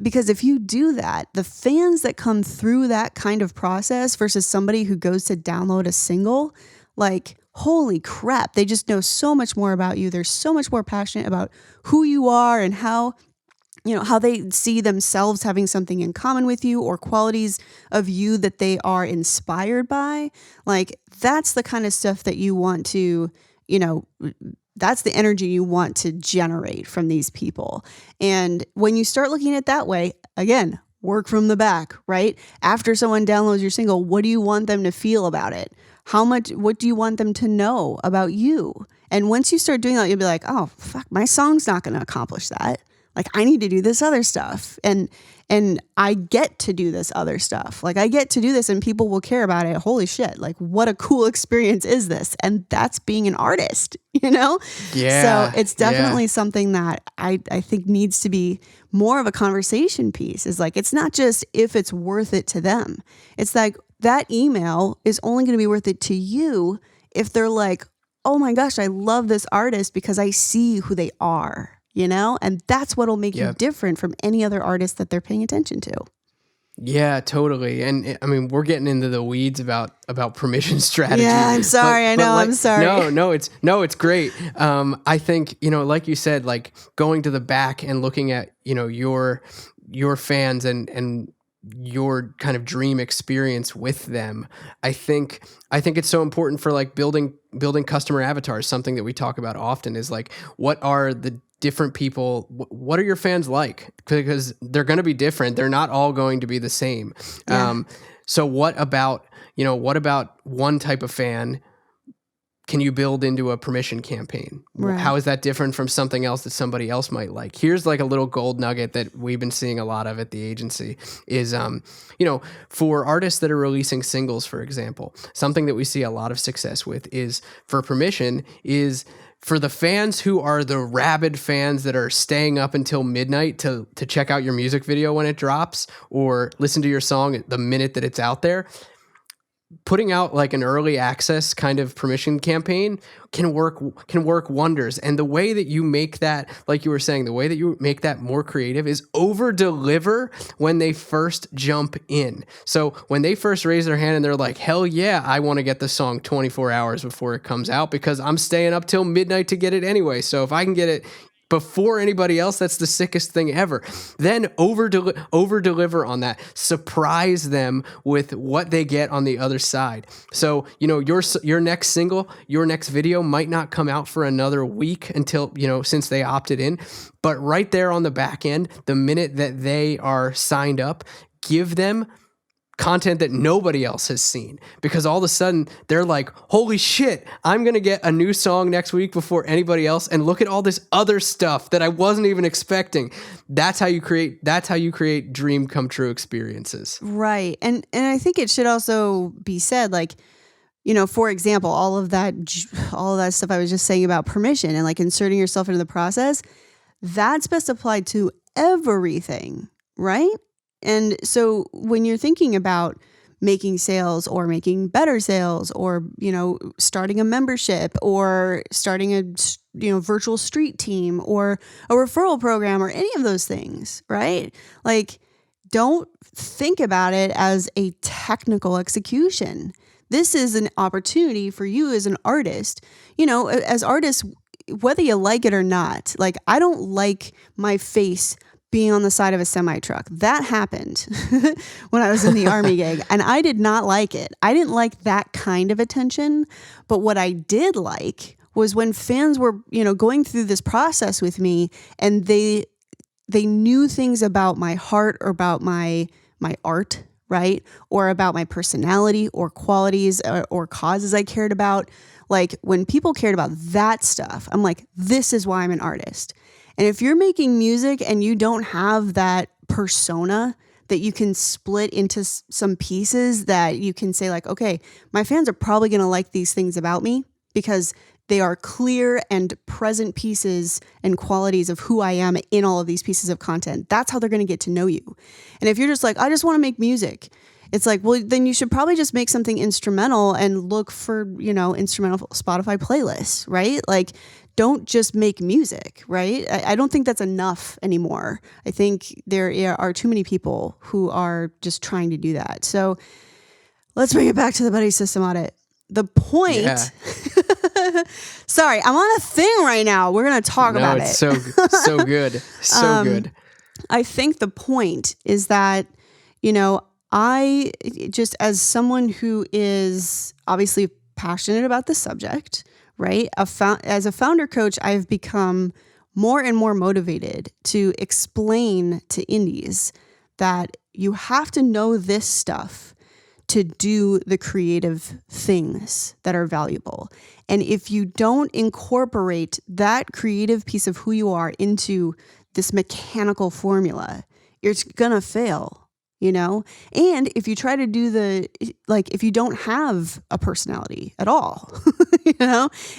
Because if you do that, the fans that come through that kind of process versus somebody who goes to download a single, like, holy crap, they just know so much more about you. They're so much more passionate about who you are and how they see themselves having something in common with you, or qualities of you that they are inspired by. Like, that's the kind of stuff that you want to, that's the energy you want to generate from these people. And when you start looking at it that way, again, work from the back, right? After someone downloads your single, what do you want them to feel about it? What do you want them to know about you? And once you start doing that, you'll be like, oh, fuck, my song's not going to accomplish that. Like, I need to do this other stuff. And I get to do this other stuff. Like, I get to do this, and people will care about it. Holy shit. Like, what a cool experience is this? And that's being an artist, Yeah. So it's definitely something that I think needs to be more of a conversation piece. Is like, it's not just if it's worth it to them. It's like, that email is only going to be worth it to you if they're like, oh my gosh, I love this artist because I see who they are. And that's what'll make you different from any other artist that they're paying attention to. Yeah, totally. And I mean, we're getting into the weeds about permission strategy. Yeah, I'm sorry. I'm sorry. No, it's great. I think, like you said, like going to the back and looking at, your fans and your kind of dream experience with them. I think it's so important for like building customer avatars. Something that we talk about often is like, what are the different people, what are your fans like? Because they're going to be different. They're not all going to be the same. So what about one type of fan can you build into a permission campaign? Right. How is that different from something else that somebody else might like? Here's like a little gold nugget that we've been seeing a lot of at the agency is, for artists that are releasing singles, for example, something that we see a lot of success with is for permission is for the fans who are the rabid fans that are staying up until midnight to check out your music video when it drops or listen to your song the minute that it's out there. Putting out like an early access kind of permission campaign can work wonders. And the way that you make that, like you were saying, the way that you make that more creative is over deliver when they first jump in. So when they first raise their hand and they're like, hell yeah, I want to get the song 24 hours before it comes out because I'm staying up till midnight to get it anyway. So if I can get it before anybody else, that's the sickest thing ever. Then over deliver on that. Surprise them with what they get on the other side. So, your next single, your next video might not come out for another week until, since they opted in. But right there on the back end, the minute that they are signed up, give them content that nobody else has seen, because all of a sudden they're like, holy shit, I'm going to get a new song next week before anybody else. And look at all this other stuff that I wasn't even expecting. That's how you create dream come true experiences. Right. And I think it should also be said, like, for example, all of that stuff I was just saying about permission and like inserting yourself into the process, that's best applied to everything, right? And so when you're thinking about making sales or making better sales or, starting a membership or starting a, virtual street team or a referral program or any of those things, right? Like, don't think about it as a technical execution. This is an opportunity for you as an artist. As artists, whether you like it or not, like, I don't like my face being on the side of a semi truck. That happened when I was in the Army gig, and I did not like it. I didn't like that kind of attention. But what I did like was when fans were, going through this process with me, and they knew things about my heart or about my art, right? Or about my personality or qualities or causes I cared about. Like, when people cared about that stuff, I'm like, this is why I'm an artist. And if you're making music and you don't have that persona that you can split into some pieces that you can say like, okay, my fans are probably going to like these things about me because they are clear and present pieces and qualities of who I am in all of these pieces of content. That's how they're going to get to know you. And if you're just like, I just want to make music, it's like, well, then you should probably just make something instrumental and look for, instrumental Spotify playlists, right? Like, don't just make music, right? I don't think that's enough anymore. I think there are too many people who are just trying to do that. So let's bring it back to the buddy system audit. The point, yeah. Sorry, I'm on a thing right now. We're going to talk about it. It's so good. So good. I think the point is that, I just, as someone who is obviously passionate about the subject, right? As a founder coach, I've become more and more motivated to explain to indies that you have to know this stuff to do the creative things that are valuable. And if you don't incorporate that creative piece of who you are into this mechanical formula, you're going to fail. And if you try to do if you don't have a personality at all,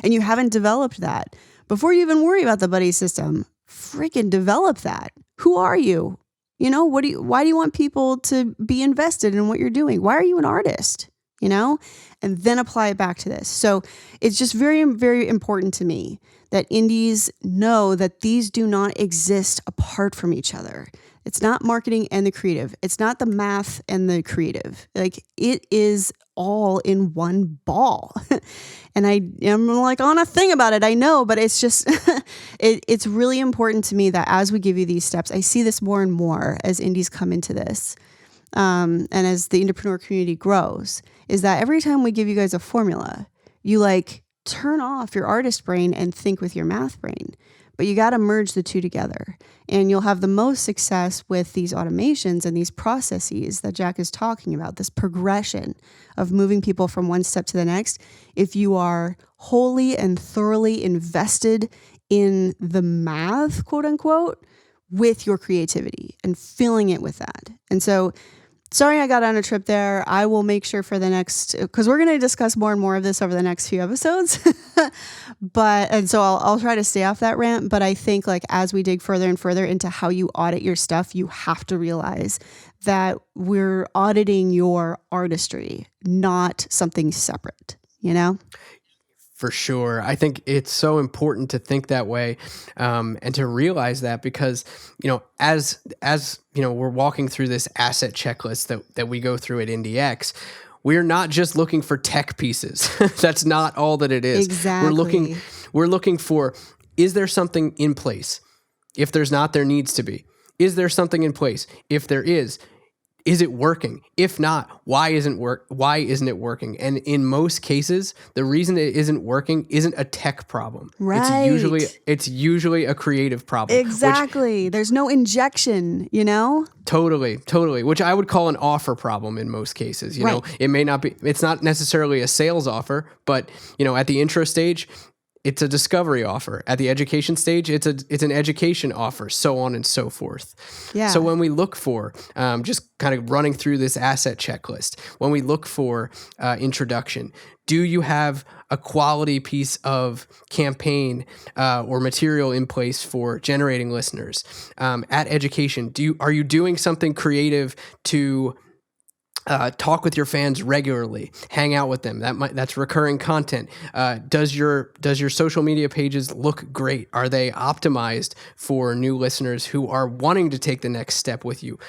and you haven't developed that, before you even worry about the buddy system, freaking develop that. Who are you? Why do you want people to be invested in what you're doing? Why are you an artist? And then apply it back to this. So it's just very, very important to me that indies know that these do not exist apart from each other. It's not marketing and the creative. It's not the math and the creative. Like, it is all in one ball. And I am like on a thing about it, I know, but it's just, it's really important to me that as we give you these steps, I see this more and more as indies come into this. And as the entrepreneur community grows, is that every time we give you guys a formula, you like turn off your artist brain and think with your math brain. but you got to merge the two together. And you'll have the most success with these automations and these processes that Jack is talking about, this progression of moving people from one step to the next, if you are wholly and thoroughly invested in the math, quote unquote, with your creativity and filling it with that. And so, sorry I got on a trip there. I will make sure for the next, because we're going to discuss more and more of this over the next few episodes. So I'll try to stay off that rant. But I think like as we dig further and further into how you audit your stuff, you have to realize that we're auditing your artistry, not something separate, you know? For sure. I think it's so important to think that way, and to realize that, because, as we're walking through this asset checklist that we go through at IndieX, we're not just looking for tech pieces. That's not all that it is. Exactly. We're looking for, is there something in place? If there's not, there needs to be. Is there something in place? If there is it working? If not, why isn't it working? And in most cases, the reason it isn't working isn't a tech problem. Right. It's usually a creative problem. Exactly. There's no injection, Totally. Which I would call an offer problem in most cases. It may not be, it's not necessarily a sales offer, but at the intro stage, it's a discovery offer. At the education stage, it's an education offer, so on and so forth. Yeah. So when we look for, just kind of running through this asset checklist, when we look for introduction, do you have a quality piece of campaign or material in place for generating listeners? At education, are you doing something creative to talk with your fans regularly, hang out with them? That's recurring content. Does your social media pages look great? Are they optimized for new listeners who are wanting to take the next step with you?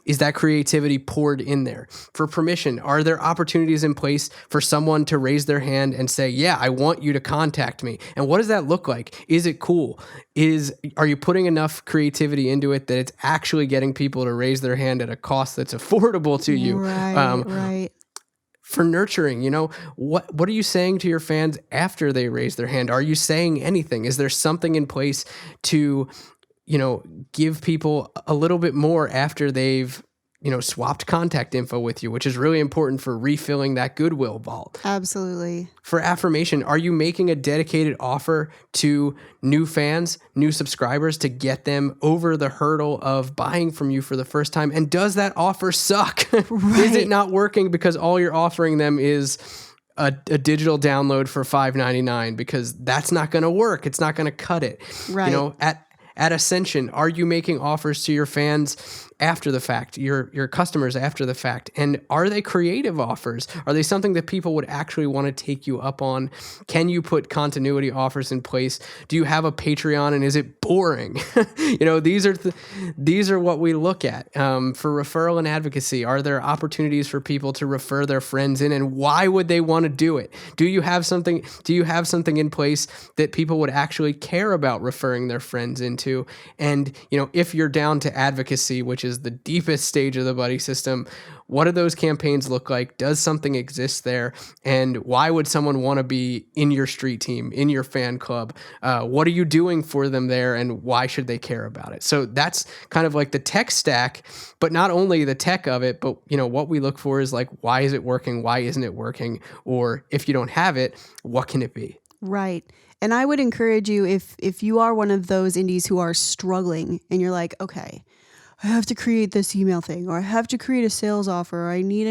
Is that creativity poured in there? For permission, are there opportunities in place for someone to raise their hand and say, yeah, I want you to contact me? And what does that look like? Is it cool? Are you putting enough creativity into it that it's actually getting people to raise their hand at a cost that's affordable to you? Right. For nurturing, what are you saying to your fans after they raise their hand? Are you saying anything? Is there something in place to, give people a little bit more after they've, swapped contact info with you, which is really important for refilling that goodwill vault? Absolutely. For affirmation, are you making a dedicated offer to new fans, new subscribers, to get them over the hurdle of buying from you for the first time? And does that offer suck? Right. Is it not working because all you're offering them is a digital download for $5.99? Because that's not going to work. It's not going to cut it. Right. At Ascension, are you making offers to your fans after the fact, your customers after the fact? And are they creative offers? Are they something that people would actually want to take you up on? Can you put continuity offers in place? Do you have a Patreon, and is it boring? These are what we look at. For referral and advocacy, are there opportunities for people to refer their friends in, and why would they want to do it? Do you have something in place that people would actually care about referring their friends into? And, if you're down to advocacy, which is the deepest stage of the buddy system, what do those campaigns look like? Does something exist there? And why would someone want to be in your street team, in your fan club? What are you doing for them there, and why should they care about it? So that's kind of like the tech stack, but not only the tech of it, but what we look for is like, why is it working? Why isn't it working? Or if you don't have it, what can it be? Right. And I would encourage you, if you are one of those indies who are struggling and you're like, okay, I have to create this email thing, or I have to create a sales offer, or I need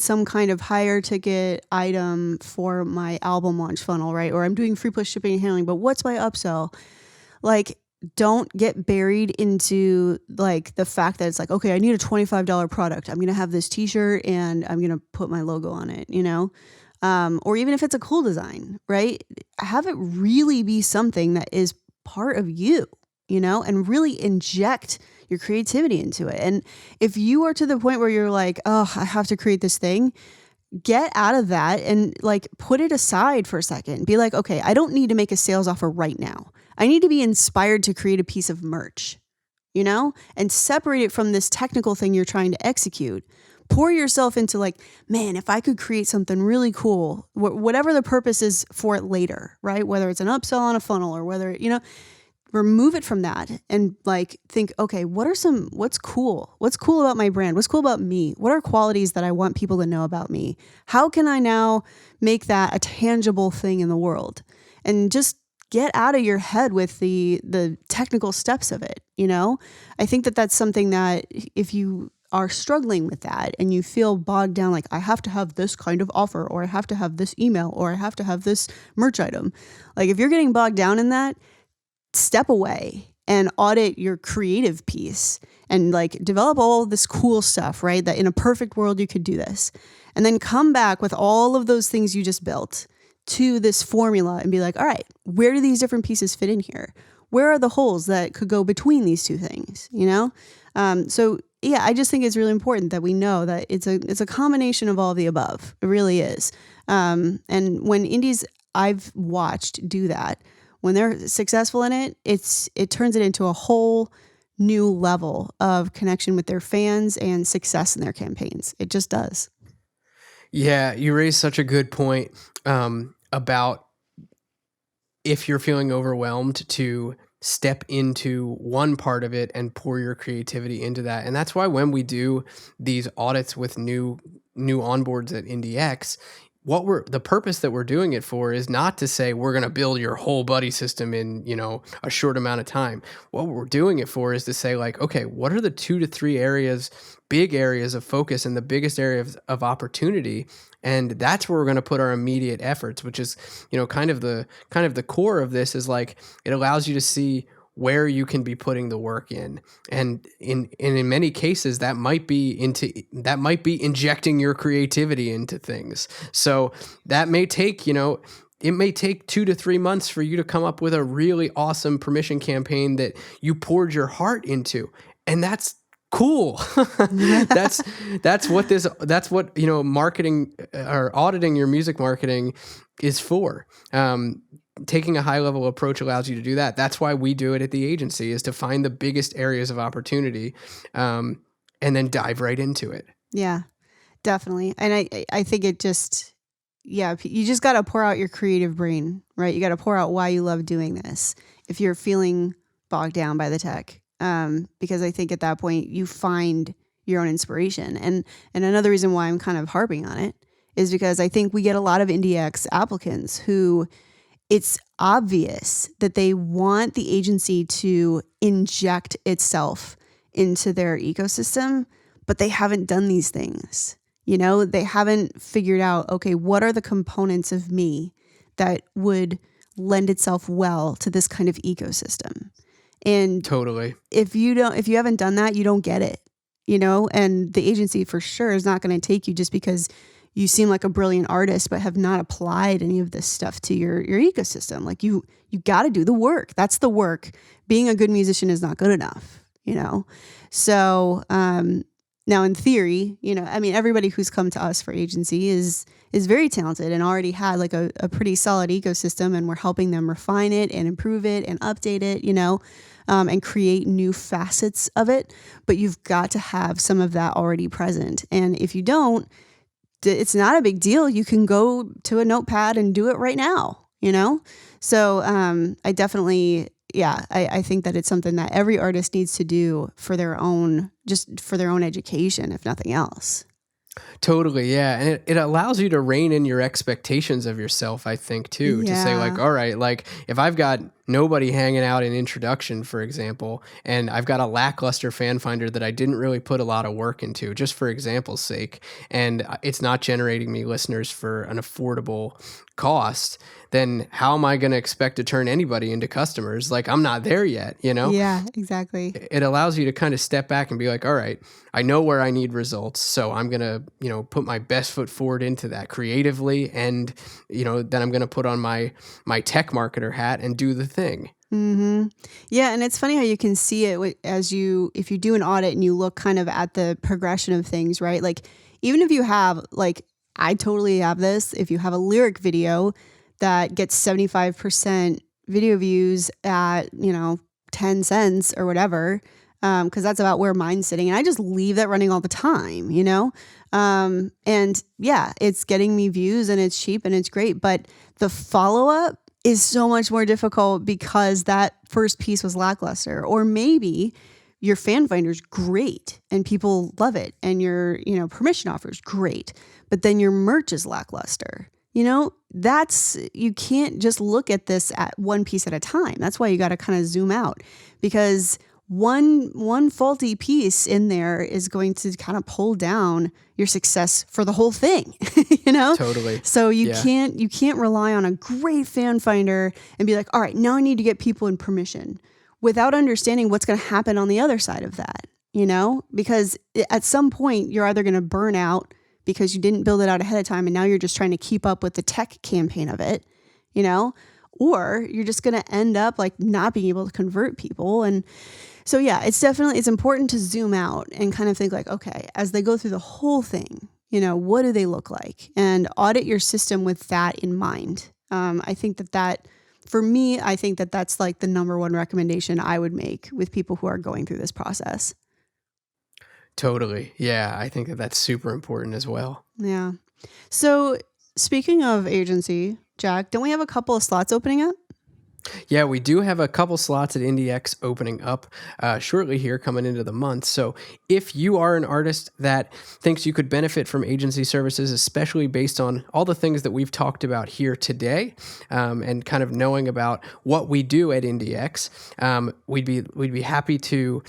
some kind of higher ticket item for my album launch funnel, right? Or I'm doing free plus shipping and handling, but what's my upsell? Like, don't get buried into like the fact that it's like, okay, I need a $25 product. I'm going to have this t-shirt and I'm going to put my logo on it, or even if it's a cool design, right? Have it really be something that is part of you, and really inject your creativity into it. And if you are to the point where you're like, oh, I have to create this thing, get out of that and like put it aside for a second. Be like, okay, I don't need to make a sales offer right now. I need to be inspired to create a piece of merch, and separate it from this technical thing you're trying to execute. pour yourself into like, man, if I could create something really cool, whatever the purpose is for it later, right? Whether it's an upsell on a funnel or whether, remove it from that and like think, okay, what's cool? What's cool about my brand? What's cool about me? What are qualities that I want people to know about me? How can I now make that a tangible thing in the world? And just get out of your head with the technical steps of it. I think that that's something that if you are struggling with that and you feel bogged down, like I have to have this kind of offer, or I have to have this email, or I have to have this merch item. Like if you're getting bogged down in that, step away and audit your creative piece and like develop all this cool stuff, right? That in a perfect world, you could do this. And then come back with all of those things you just built to this formula and be like, all right, where do these different pieces fit in here? Where are the holes that could go between these two things? So yeah, I just think it's really important that we know that it's a combination of all of the above. It really is. And when indies I've watched do that, when they're successful in it, it turns it into a whole new level of connection with their fans and success in their campaigns. It just does. Yeah, you raised such a good point about if you're feeling overwhelmed to step into one part of it and pour your creativity into that. And that's why when we do these audits with new onboards at IndieX, the purpose that we're doing it for is not to say we're going to build your whole buddy system in, a short amount of time. What we're doing it for is to say like, okay, what are the 2 to 3 big areas of focus and the biggest areas of opportunity? And that's where we're going to put our immediate efforts, which is, kind of the core of this is like, it allows you to see where you can be putting the work in. And in many cases that might be injecting your creativity into things. So that may take, it may take 2 to 3 months for you to come up with a really awesome permission campaign that you poured your heart into. And that's cool. that's what marketing or auditing your music marketing is for. Taking a high level approach allows you to do that. That's why we do it at the agency, is to find the biggest areas of opportunity, and then dive right into it. Yeah, definitely. And I think it just, you just got to pour out your creative brain, right? You got to pour out why you love doing this if you're feeling bogged down by the tech. Because I think at that point you find your own inspiration. And another reason why I'm kind of harping on it is because I think we get a lot of IndieX applicants who it's obvious that they want the agency to inject itself into their ecosystem, but they haven't done these things. They haven't figured out, okay, what are the components of me that would lend itself well to this kind of ecosystem? And totally, if you haven't done that, you don't get it, and the agency for sure is not going to take you just because you seem like a brilliant artist, but have not applied any of this stuff to your ecosystem. Like you got to do the work. That's the work. Being a good musician is not good enough, So, now in theory, everybody who's come to us for agency is very talented and already had like a pretty solid ecosystem, and we're helping them refine it and improve it and update it, and create new facets of it. But you've got to have some of that already present. And if you don't, it's not a big deal. You can go to a notepad and do it right now, So I definitely, I think that it's something that every artist needs to do for their own education, if nothing else. Totally, yeah. And it allows you to rein in your expectations of yourself, I think, too. To say like, all right, like if I've got nobody hanging out in introduction, for example, and I've got a lackluster fan finder that I didn't really put a lot of work into, just for example's sake, and it's not generating me listeners for an affordable cost, then how am I going to expect to turn anybody into customers? Like, I'm not there yet, Yeah, exactly. It allows you to kind of step back and be like, all right, I know where I need results, so I'm going to, put my best foot forward into that creatively, and, then I'm going to put on my tech marketer hat and do the thing. Mm-hmm. Yeah, and it's funny how you can see it if you do an audit and you look kind of at the progression of things, right? Like, even if you have, like, I totally have this, if you have a lyric video that gets 75% video views at, 10 cents or whatever, because that's about where mine's sitting. And I just leave that running all the time, and yeah, it's getting me views and it's cheap and it's great. But the follow-up is so much more difficult because that first piece was lackluster. Or maybe your fan finder's great and people love it, and your, permission offer's great, but then your merch is lackluster. You can't just look at this at one piece at a time. That's why you got to kind of zoom out, because one faulty piece in there is going to kind of pull down your success for the whole thing, Totally. So you can't rely on a great fan finder and be like, all right, now I need to get people in permission, without understanding what's going to happen on the other side of that, because at some point you're either going to burn out because you didn't build it out ahead of time and now you're just trying to keep up with the tech campaign of it, or you're just going to end up like not being able to convert people. And so, yeah, it's important to zoom out and kind of think like, okay, as they go through the whole thing, what do they look like? And audit your system with that in mind. I think that for me, I think that that's like the number one recommendation I would make with people who are going through this process. Totally. Yeah, I think that's super important as well. Yeah. So speaking of agency, Jack, don't we have a couple of slots opening up? Yeah, we do have a couple slots at IndieX opening up shortly here coming into the month. So if you are an artist that thinks you could benefit from agency services, especially based on all the things that we've talked about here today, and kind of knowing about what we do at IndieX, we'd be happy to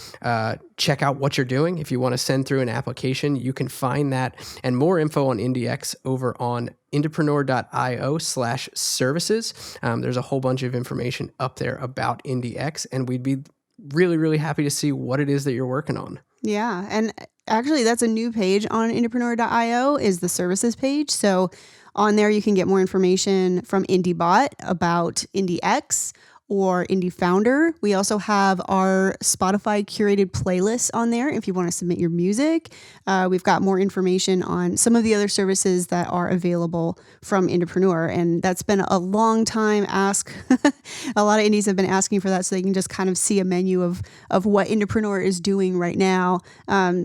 check out what you're doing. If you want to send through an application, you can find that and more info on IndieX over on indiepreneur.io/services. There's a whole bunch of information up there about IndieX, and we'd be really, really happy to see what it is that you're working on. Yeah. And actually, that's a new page on indiepreneur.io is the services page. So on there, you can get more information from IndieBot about IndieX or Indie Founder. We also have our Spotify curated playlist on there if you want to submit your music. We've got more information on some of the other services that are available from Indiepreneur, and that's been a long time ask. A lot of indies have been asking for that so they can just kind of see a menu of what Indiepreneur is doing right now.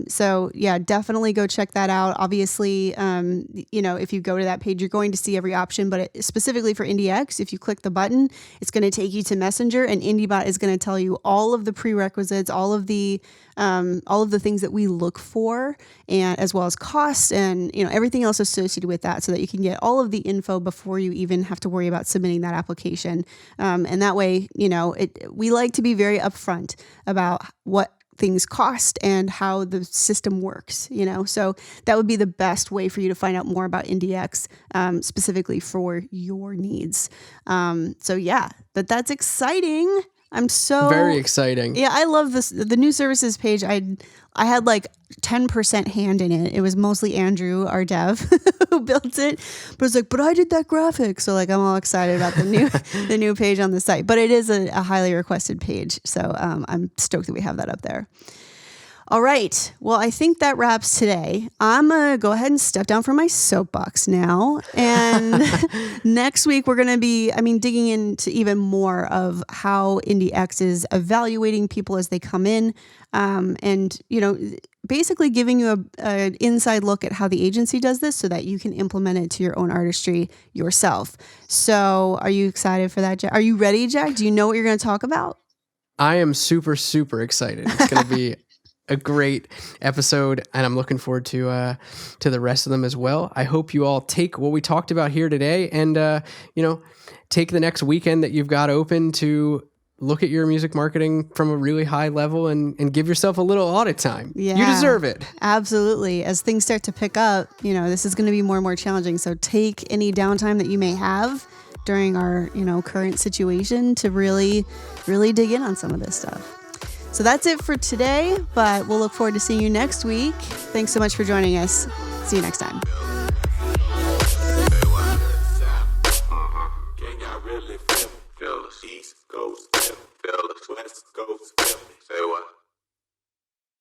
So yeah, definitely go check that out. Obviously, if you go to that page, you're going to see every option, but specifically for IndieX, if you click the button, it's going to take you to Messenger, and IndieBot is going to tell you all of the prerequisites, all of the things that we look for, and as well as cost and everything else associated with that, so that you can get all of the info before you even have to worry about submitting that application. And that way, we like to be very upfront about what things cost and how the system works, so that would be the best way for you to find out more about IndieX, specifically for your needs. So yeah, that's exciting. I'm so very exciting. Yeah, I love this. The new services page, I had like 10% hand in it. It was mostly Andrew, our dev, who built it. But it's like, but I did that graphic. So like, I'm all excited about the new page on the site. But it is a highly requested page. So I'm stoked that we have that up there. All right. Well, I think that wraps today. I'm going to go ahead and step down from my soapbox now. And next week, we're going to be, digging into even more of how IndieX is evaluating people as they come in. And, basically giving you an inside look at how the agency does this so that you can implement it to your own artistry yourself. So are you excited for that, Jack? Are you ready, Jack? Do you know what you're going to talk about? I am super, super excited. It's going to be a great episode, and I'm looking forward to the rest of them as well. I hope you all take what we talked about here today and, take the next weekend that you've got open to look at your music marketing from a really high level and give yourself a little audit time. Yeah, you deserve it. Absolutely. As things start to pick up, this is going to be more and more challenging. So take any downtime that you may have during our, current situation to really, really dig in on some of this stuff. So that's it for today, but we'll look forward to seeing you next week. Thanks so much for joining us. See you next time. East Coast, West Coast, say what?